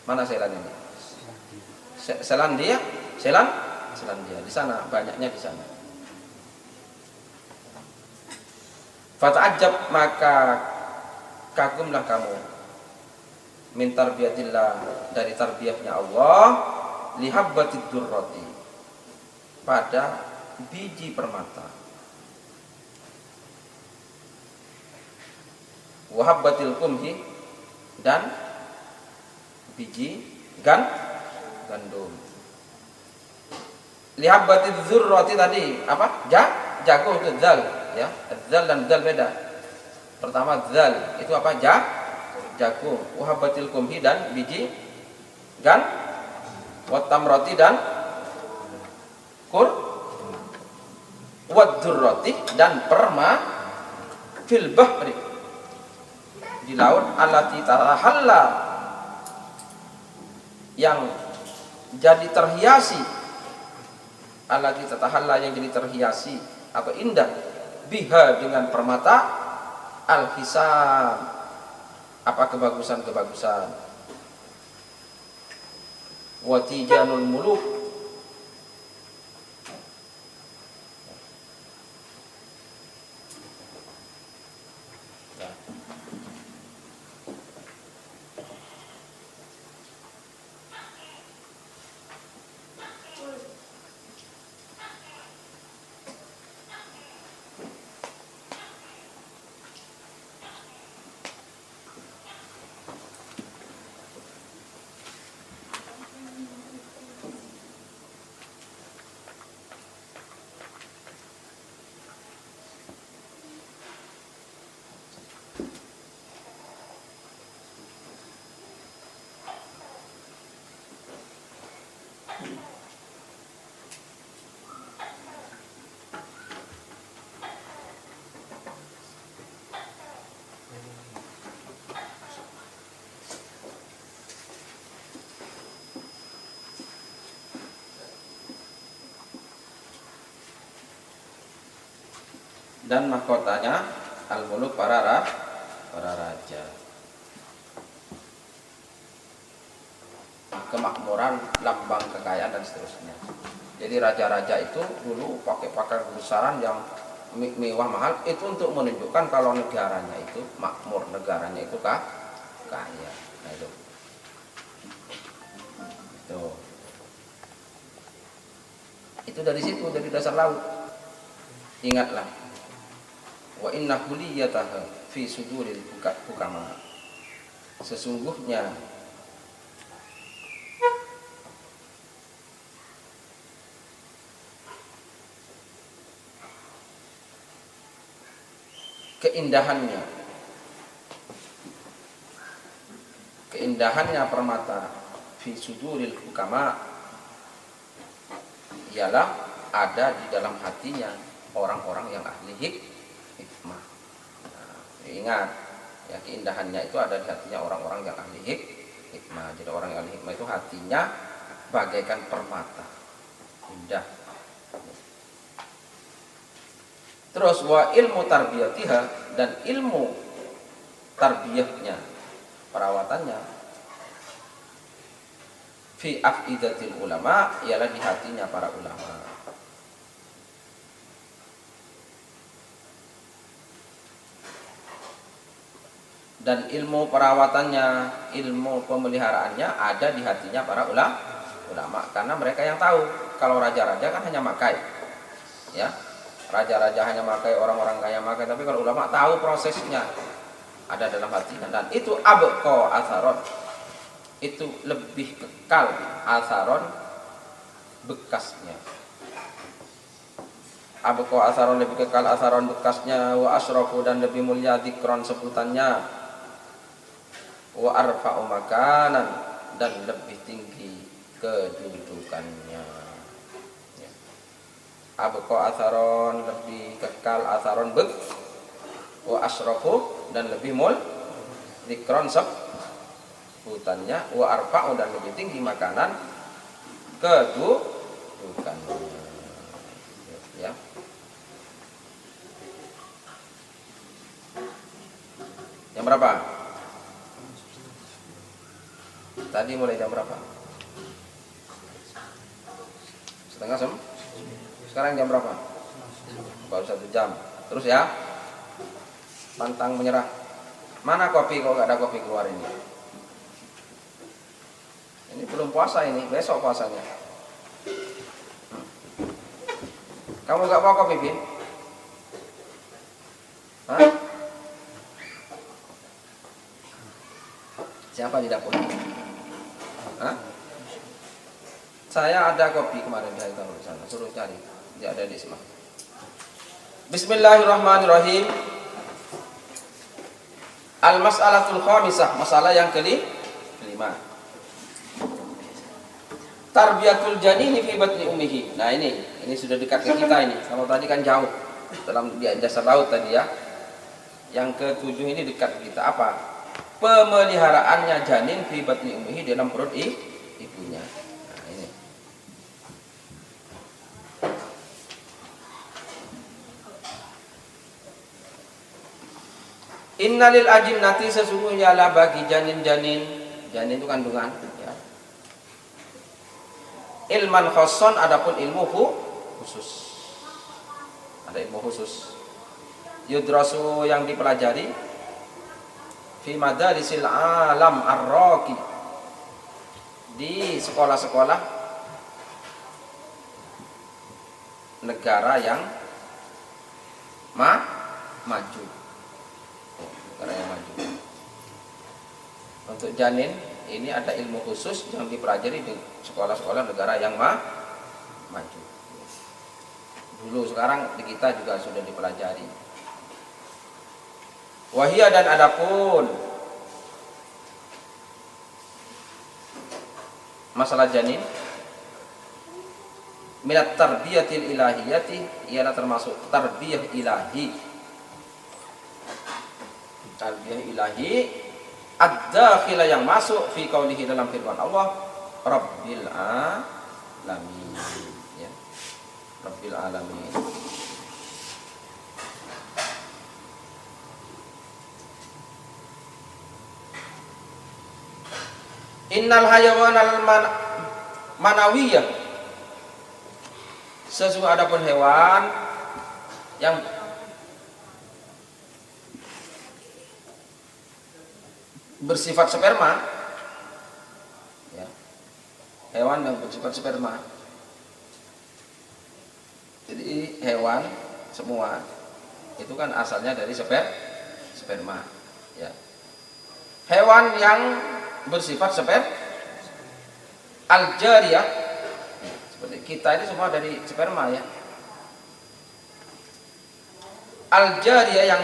Mana Sailan ini? Selandia di sana, banyaknya di sana. Fata'ajab, maka kagumlah kamu min tarbiyatillah, dari tarbiyahnya Allah, lihabbatid durrati, pada biji permata, wahabbatil kumhi, dan biji gandum. Lihabbatid dzurrati tadi apa? Jagung itu dzal ya. Dzal dan dzal beda. Pertama dzal itu apa? Jagung. Wahabbatil kumhi dan biji watamrati dan wadurroti dan perma fil bahri, di laut, allati tahalla, yang jadi terhiasi, allati tahalla, yang jadi terhiasi atau indah, biha, dengan permata, al-hisam, apa kebagusan-kebagusan, watijanul muluk, dan mahkotanya al-muluk, para raja. Kemakmuran, lambang kekayaan dan seterusnya. Jadi raja-raja itu dulu pakai pakaian besaran yang mewah mahal, itu untuk menunjukkan kalau negaranya itu makmur, negaranya itu kaya. Nah itu. Itu dari situ, dari dasar laut. Ingatlah. Wa inna kuliyataha fi suduril hukama, sesungguhnya keindahannya permata fi suduril hukama ialah ada di dalam hatinya orang-orang yang ahli hikmah. Nah, ingat ya, keindahannya itu ada di hatinya orang-orang yang ahli hikmah. Jadi orang yang ahli hikmah itu hatinya bagaikan permata, indah. Terus wa ilmu tarbiyatiha, dan ilmu tarbiyahnya, perawatannya, fi afidatil ulama, ialah di hatinya para ulama. Dan ilmu perawatannya, ilmu pemeliharaannya ada di hatinya para ulama, karena mereka yang tahu. Kalau raja-raja kan hanya makai, ya, raja-raja hanya makai, orang-orang kaya makai, tapi kalau ulama tahu prosesnya, ada dalam hatinya. Dan itu abqa atharon, itu lebih kekal atharon, bekasnya. Abqa atharon, lebih kekal atharon, bekasnya. Wa asrafu, dan lebih mulia dzikron, sebutannya. Wa arfa'u makanan, dan lebih tinggi kedudukannya. Ya. Abqa atharon, lebih kekal atharon, wa asrafu, dan lebih dzikron, sebutannya. Wa arfa'u, dan lebih tinggi makanan, kedudukannya. Ya. Yang berapa? Tadi mulai jam berapa? Setengah jam? Sekarang jam berapa? Baru 1 jam. Terus ya, pantang menyerah. Mana kopi? Kok gak ada kopi keluar ini? Ini belum puasa ini, besok puasanya. Kamu gak mau kopi, Bin? Hah? Siapa di dapur? Hah? Saya ada kopi kemarin dari taruh di sana, suruh cari. Dia ada di sini. Bismillahirrahmanirrahim. Al-mas'alatul khamisah, masalah yang kelima. Tarbiyatul janini fi batni ummihi. Nah, ini sudah dekat ke kita ini. Kalau tadi kan jauh dalam di dasar laut tadi ya. Yang ke-7 ini dekat ke kita. Apa? Pemeliharaannya janin fi batni ummihi, dalam perut ibunya. Nah, ini. Innalil ajinnati, sesungguhnya lah bagi janin itu kandungan ya. Ilman khosson, adapun ilmu khusus. Ada ilmu khusus. Yudrasu, yang dipelajari, fi madarisil alam ar-raqi, di sekolah-sekolah negara yang maju. Negara yang maju. Untuk janin ini ada ilmu khusus yang dipelajari di sekolah-sekolah negara yang maju. Dulu, sekarang di kita juga sudah dipelajari. Wahia, dan adapun masalah janin, minat tarbiyatil ilahiyati, ialah termasuk tarbiyah ilahi. Tarbiyah ilahi ad-dakhilah, yang masuk fi qaulihi, dalam firman Allah, Rabbil alamin ya. Rabbil alamin. Innal hayawan al-manawiyah, sesungguhnya adapun hewan yang bersifat sperma ya, hewan yang bersifat sperma. Jadi hewan semua itu kan asalnya dari sperma ya. Hewan yang bersifat al-jariyah, seperti kita ini semua dari sperma ya. Al-jariyah yang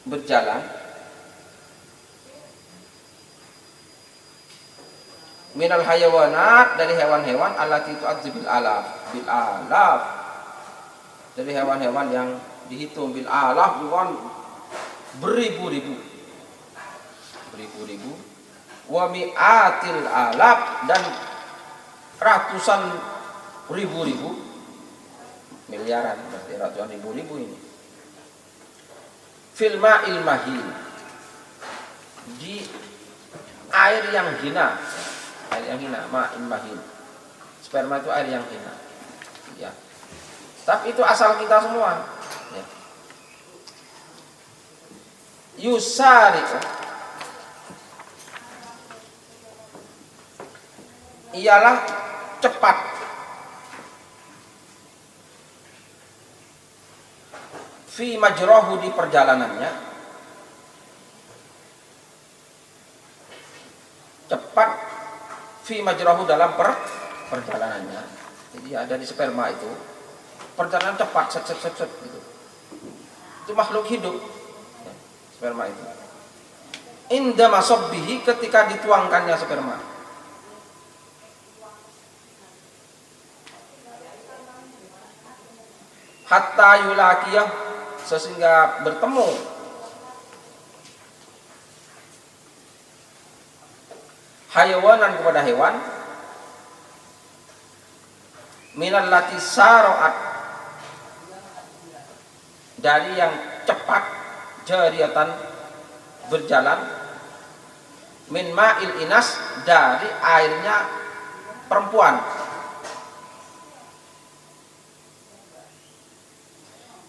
berjalan, minal hayawanat, dari hewan-hewan, allati tu'adzu bil alaf, dari hewan-hewan yang dihitung bil alaf, bukan beribu-ribu, wa mi'atil alaf, dan ratusan ribu-ribu, miliaran, berarti ratusan ribu-ribu ini. Fil ma'il mahin, di air yang hina, ma'il mahin. Sperma itu air yang hina. Ya. Tapi itu asal kita semua. Ya. Yusari, ialah cepat, fi majrohu, di perjalanannya, cepat, fi majrohu, dalam perjalanannya. Jadi ada di sperma itu perjalanan cepat, set gitu. Itu makhluk hidup, ya, sperma itu. Inda masobbihi, ketika dituangkannya sperma. Hatta yulakiyah, sehingga bertemu hayawanan, kepada hewan, minal lati saroat, dari yang cepat, jariyatan, berjalan, min ma'il inas, dari airnya perempuan,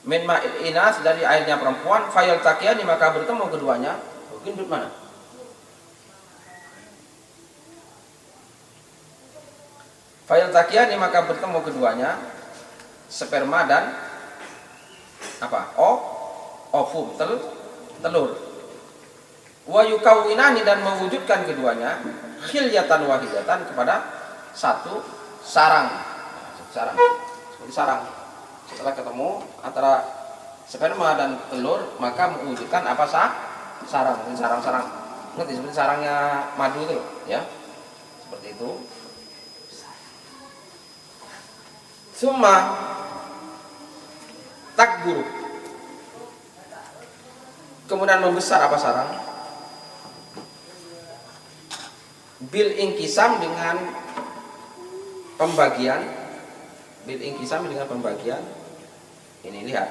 min ma'il inas, dari airnya perempuan, fayal takiyani, maka bertemu keduanya. Gendut mana? Fayal takiyani, maka bertemu keduanya, sperma dan apa? Ovum, telur. Wa yukawwinani, dan mewujudkan keduanya, khilyatan wahidatan, kepada satu sarang. Seperti sarang. Setelah ketemu antara sperma dan telur, maka mewujudkan apa? Sarang. Ngerti, seperti sarangnya madu itu, ya. Seperti itu. Summa takburu, kemudian membesar apa sarang? Bil inkisam, dengan pembagian. Ini lihat,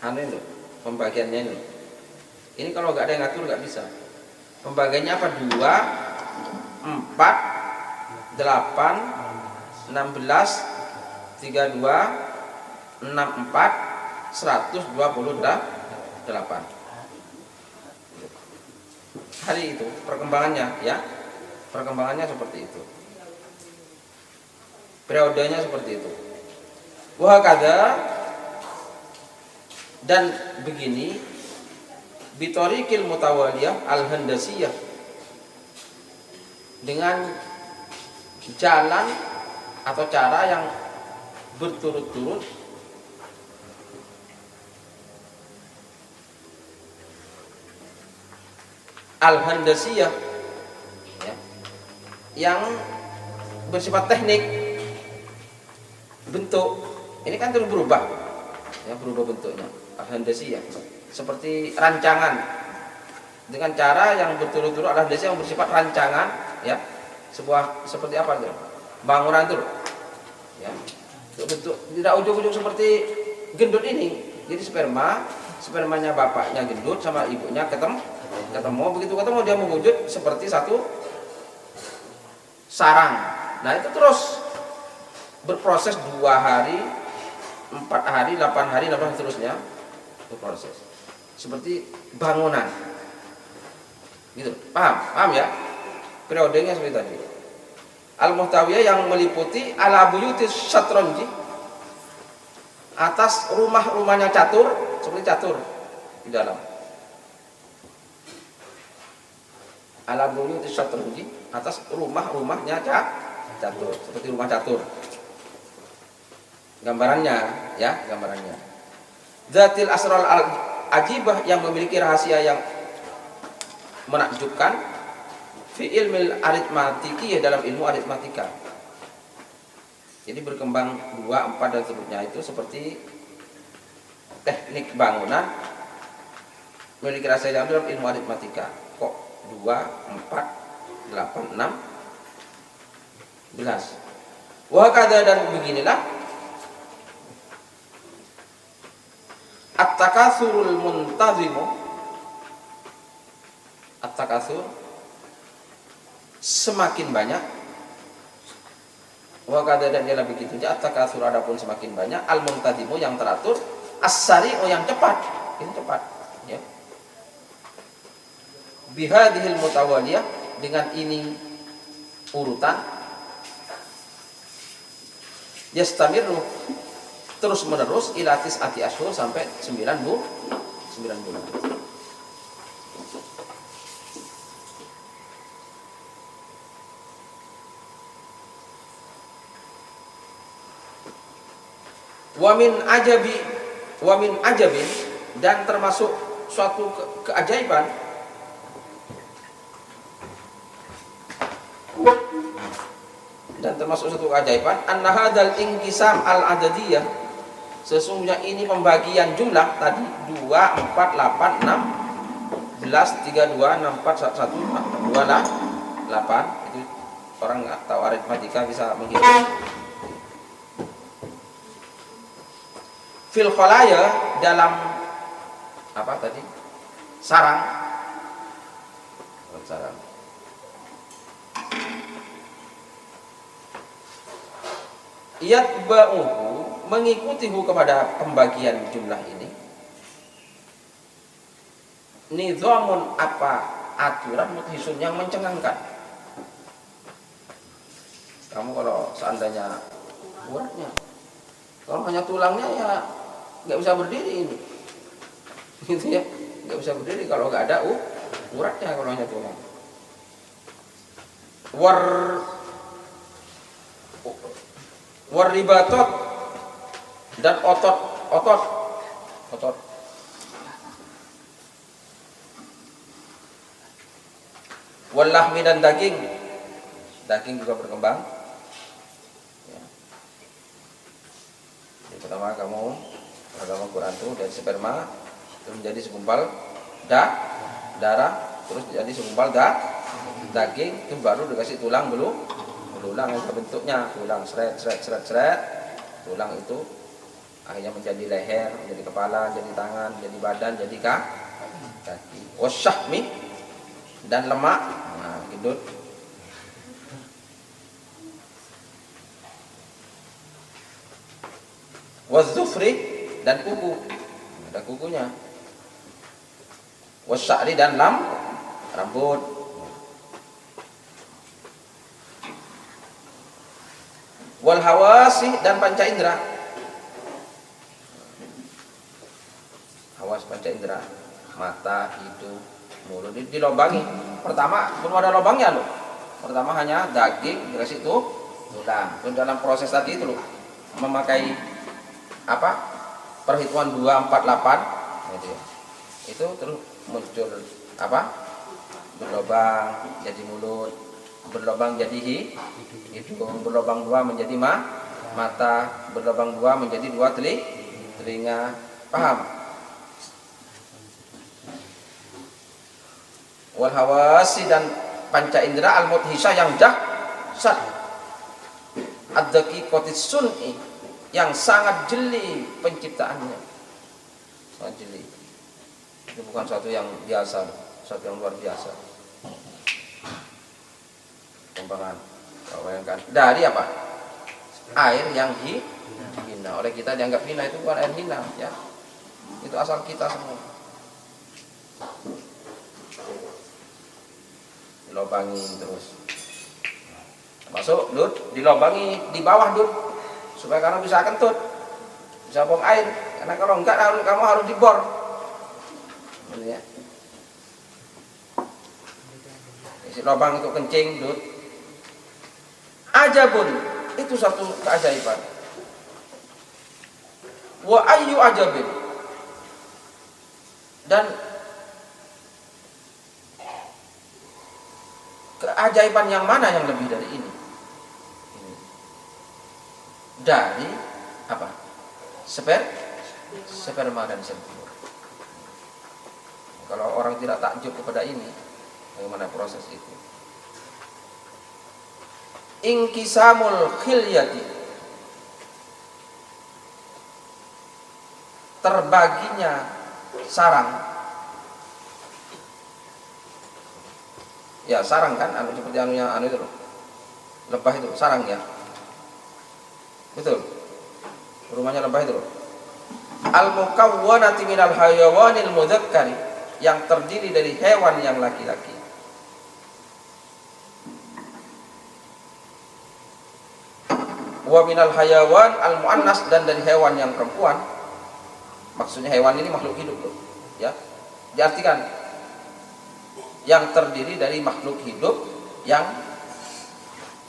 ini loh pembagiannya ini. Ini kalau nggak ada yang ngatur nggak bisa. Pembagiannya apa? 2, 4, 8, 16, 32, 64, 128. Hari itu perkembangannya, ya. Perkembangannya seperti itu. Periodenya seperti itu. Wahakada, dan begini, bitorikil mutawaliyah al-handasiyah, dengan jalan atau cara yang berturut-turut, al-handasiyah, ya, yang bersifat teknik, bentuk. Ini kan terus berubah, ya, berubah bentuknya. Al-handasiyah seperti rancangan, dengan cara yang berturut-turut. Al-handasiyah yang bersifat rancangan, ya, sebuah seperti apa itu? Bangunan itu, ya. Bentuk tidak ujung-ujung seperti gendut ini. Jadi spermanya bapaknya gendut sama ibunya ketemu, begitu ketemu dia mewujud seperti satu sarang. Nah, itu terus berproses 2 hari, 4 hari, 8 hari, seterusnya berproses seperti bangunan, gitu. Paham ya? Periodenya seperti tadi. Al-muhtawiyah, yang meliputi ala buyutis syatronji, atas rumah-rumahnya catur, seperti catur di dalam. Ala buyutis syatronji, atas rumah-rumahnya catur, seperti rumah catur. Gambarannya, ya, gambarannya. Zatil asral ajibah, yang memiliki rahasia yang menakjubkan, fi ilmil aritmatiki, dalam ilmu aritmatika. Jadi berkembang 2, 4 dan seterusnya itu seperti teknik bangunan memiliki rahasia yang dalam ilmu aritmatika. Kok 2, 4, 8, 6, 11. Wakada, dan beginilah at-takasurul muntazimu, at-takasur semakin banyak, wakada, dan ialah begitu saja at-takasur adapun semakin banyak, al-muntazimu yang teratur, as-sari'u yang cepat, ini cepat ya, bihadhil mutawaliyah, dengan ini urutan, yastamiru terus menerus, ila tis'ati asyhur, sampai 9 bulan. Wa min ajabin, dan termasuk suatu keajaiban, anna hadzal inqisam al-adadiyah, sesungguhnya ini pembagian jumlah tadi 2, 4, 8, 6, 11, 3, 2, 6, 4, 1, 2, 8. Itu orang nggak tahu aritmatika bisa menghitung. Fil khalaya, dalam apa tadi? Sarang. Yatba'uhu, mengikutihu kepada pembagian jumlah ini, nizamun, apa, aturan, mudhisun, yang mencengangkan. Kamu kalau seandainya uratnya, kalau hanya tulangnya ya nggak bisa berdiri ini, gitu ya, nggak bisa berdiri kalau nggak ada uratnya, kalau hanya tulang. Waribatot, dan otot. Walahmi, dan daging juga berkembang ya. Jadi pertama kamu agama Quran itu dari sperma itu menjadi segumpal darah, terus jadi segumpal daging, itu baru dikasih tulang belulang yang bentuknya tulang seret, tulang itu akhirnya menjadi leher, menjadi kepala, jadi tangan, jadi badan, jadi kaki. Wasyahmi, dan lemak, nah gitu. Wazufri, dan kuku, ada kukunya. Wasya'ri, dan rambut. Wal hawasi, dan panca indera. Hawas, panca indera, mata, hidung, mulut, dilobangi. Pertama belum ada lubangnya loh. Pertama hanya daging dikasih tulang. Dan dalam proses tadi itu loh, memakai apa? Perhitungan 2, 4, 8 gitu ya. Itu terus muncul apa? Berlubang jadi mulut, berlubang jadi hidung, berlubang 2 menjadi mata, berlubang 2 menjadi 2 telinga. Paham? Wal hawasi, dan panca indera al mudhisah, yang dahsyat, ad-daqiqatis sun'i, yang sangat jeli penciptaannya, sangat jeli. Itu bukan suatu yang biasa, suatu yang luar biasa. Kembangan, bayangkan dari apa? Air yang hina. Oleh kita dianggap hina, itu bukan air hina ya. Itu asal kita semua. Dilobangi terus. Masuk, Dut, dilobangi di bawah, Dut, supaya kamu bisa kentut, bisa buang air. Karena kalau enggak, kamu harus dibor. Ya. Isi lubang itu kencing, Dut. Ajabun, itu satu keajaiban. Wa ayyu ajabin, Dan keajaiban yang mana yang lebih dari ini? Dari apa? Sperma dan sel telur. Kalau orang tidak takjub kepada ini, bagaimana proses itu? Inkisamul khilyati, terbaginya sarang. Ya, sarang kan, seperti anunya itu loh. Lebah itu sarang ya. Betul. Rumahnya lebah itu loh. Al-mukawwanati minal hayawanil mudzakkari, yang terdiri dari hewan yang laki-laki. Wa minal hayawan al-muannas, dan dari hewan yang perempuan. Maksudnya hewan ini makhluk hidup loh. Ya. Diartikan yang terdiri dari makhluk hidup yang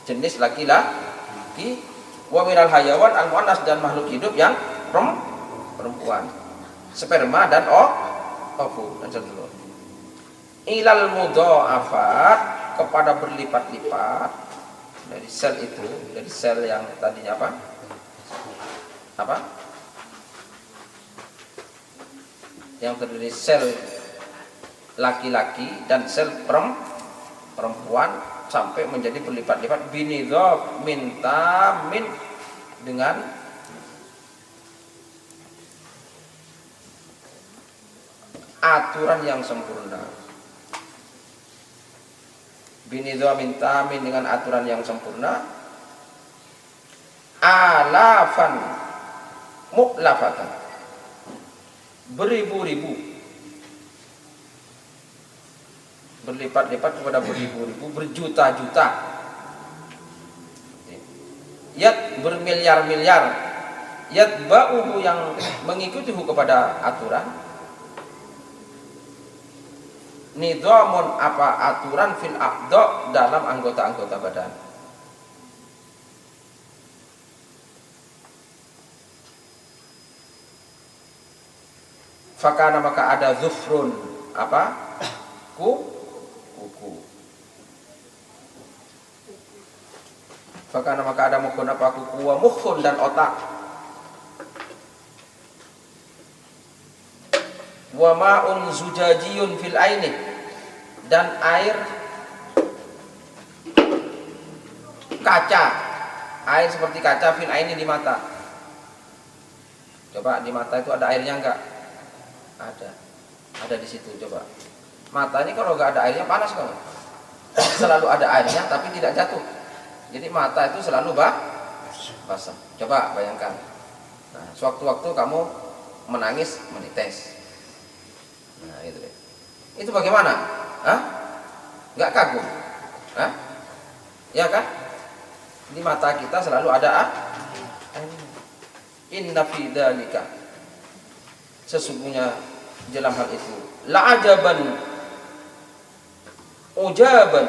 jenis laki-laki, wa minal hayawan al-muannas, dan makhluk hidup yang perempuan, sperma dan ovum dan sel telur. Ilal mudha'afat, kepada berlipat-lipat dari sel itu, dari sel yang tadinya apa? Yang terdiri sel laki-laki dan sel perempuan sampai menjadi berlipat-lipat binidhab mintamin, dengan aturan yang sempurna. Binidhab mintamin, dengan aturan yang sempurna. Alafan mu'lafatan, beribu-ribu, berlipat-lipat kepada beribu-ribu, berjuta-juta, bermiliar-miliar, yatba'uhu, yang mengikutihu kepada aturan. Nidhamun, apa aturan, fil a'dha, dalam anggota-anggota badan. Fakana, maka ada zufrun, apa? Kuku. Fakana, maka ada mukhun, apa? Kuku, wa mukhun, dan otak. Wa ma'un zujajiyun fil aini, dan air kaca, air seperti kaca, fil aini, di mata. Coba di mata itu ada airnya enggak? Ada di situ. Coba mata ini kalau enggak ada airnya panas kan? Selalu ada airnya tapi tidak jatuh. Jadi mata itu selalu basah. Coba bayangkan. Nah, sewaktu-waktu kamu menangis, menites. Nah, itu deh. Itu bagaimana? Enggak kagum? Ya kan? Di mata kita selalu ada inna fi dzalika, sesungguhnya dalam hal itu, la'ajaban ujaban,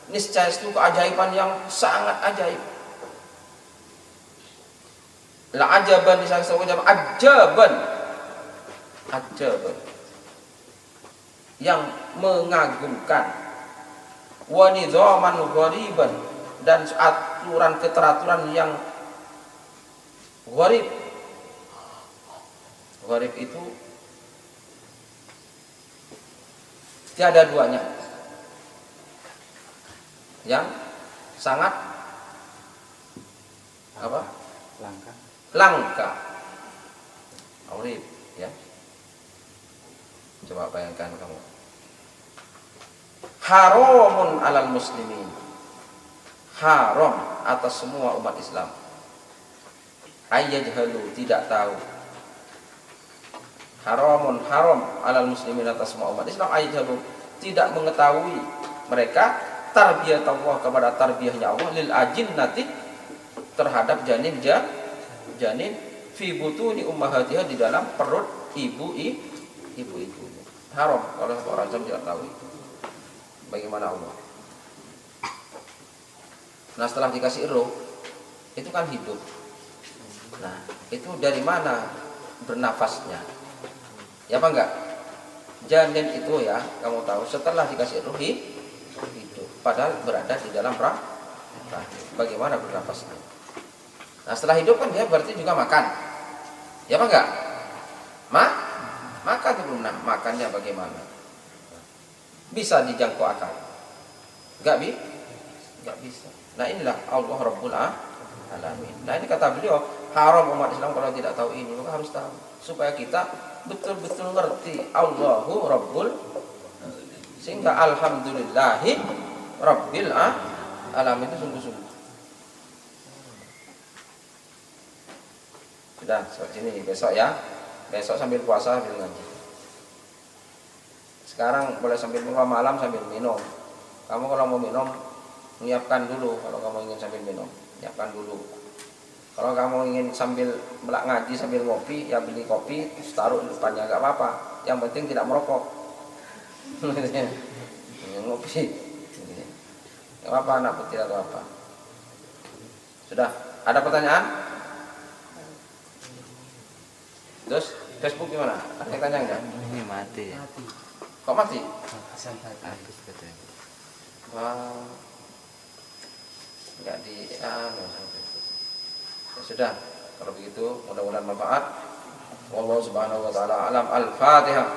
niscaya itu keajaiban yang sangat ajaib. La'ajaban, niscaya itu ajaban, yang mengagumkan. Wa nidhaman ghariban, dan aturan keteraturan yang gharib. Gharib itu tiada duanya, yang sangat langka. Gharib, ya. Coba bayangkan kamu. Haramun alal muslimin, haram atas semua umat Islam. Ayyajhalu, tidak tahu. Haramun, haram alal muslimin, atas semua umat Islam. Ayyajhalu, tidak mengetahui mereka tarbiyat Allah, kepada tarbiyahnya Allah, lil ajinnati, terhadap janin fi butuni ummahatiha, di dalam perut ibu-ibunya. Haram kalau orang Islam tidak tahu itu. Bagaimana Allah? Nah, setelah dikasih roh, itu kan hidup. Nah, itu dari mana bernafasnya? Ya apa enggak? janin itu ya, kamu tahu setelah dikasih ruh hidup, padahal berada di dalam rahim. Bagaimana bernafasnya? Nah setelah hidup kan dia berarti juga makan, ya apa enggak? Makan itu belum. Nah makannya bagaimana? Bisa dijangkau akal? Enggak bisa. Nah inilah Allah Rabbul Alamin. Nah ini kata beliau, haram umat Islam kalau tidak tahu ini, maka harus tahu supaya kita betul-betul ngerti Allahu Rabbul, sehingga alhamdulillahi Rabbil Alamin itu sungguh-sungguh. Sudah seperti ini besok ya. Besok sambil puasa sambil ngaji. Sekarang boleh sambil malam sambil minum. Kamu kalau mau minum menyiapkan dulu. Kalau kamu ingin sambil minum, siapkan dulu. Kalau kamu ingin sambil ngaji sambil ngopi, ya beli kopi, taruh di depannya, nggak apa-apa. Yang penting tidak merokok. Ngopi, nggak apa-apa, anak putih atau apa. Sudah, ada pertanyaan? Terus Facebook gimana? Ada yang tanya nggak? Ini mati. Kok mati? Habis katanya. Wah, nggak di ya sudah, kalau begitu mudah-mudahan manfaat. Wallahu subhanahu wa ta'ala alam. Al-Fatihah.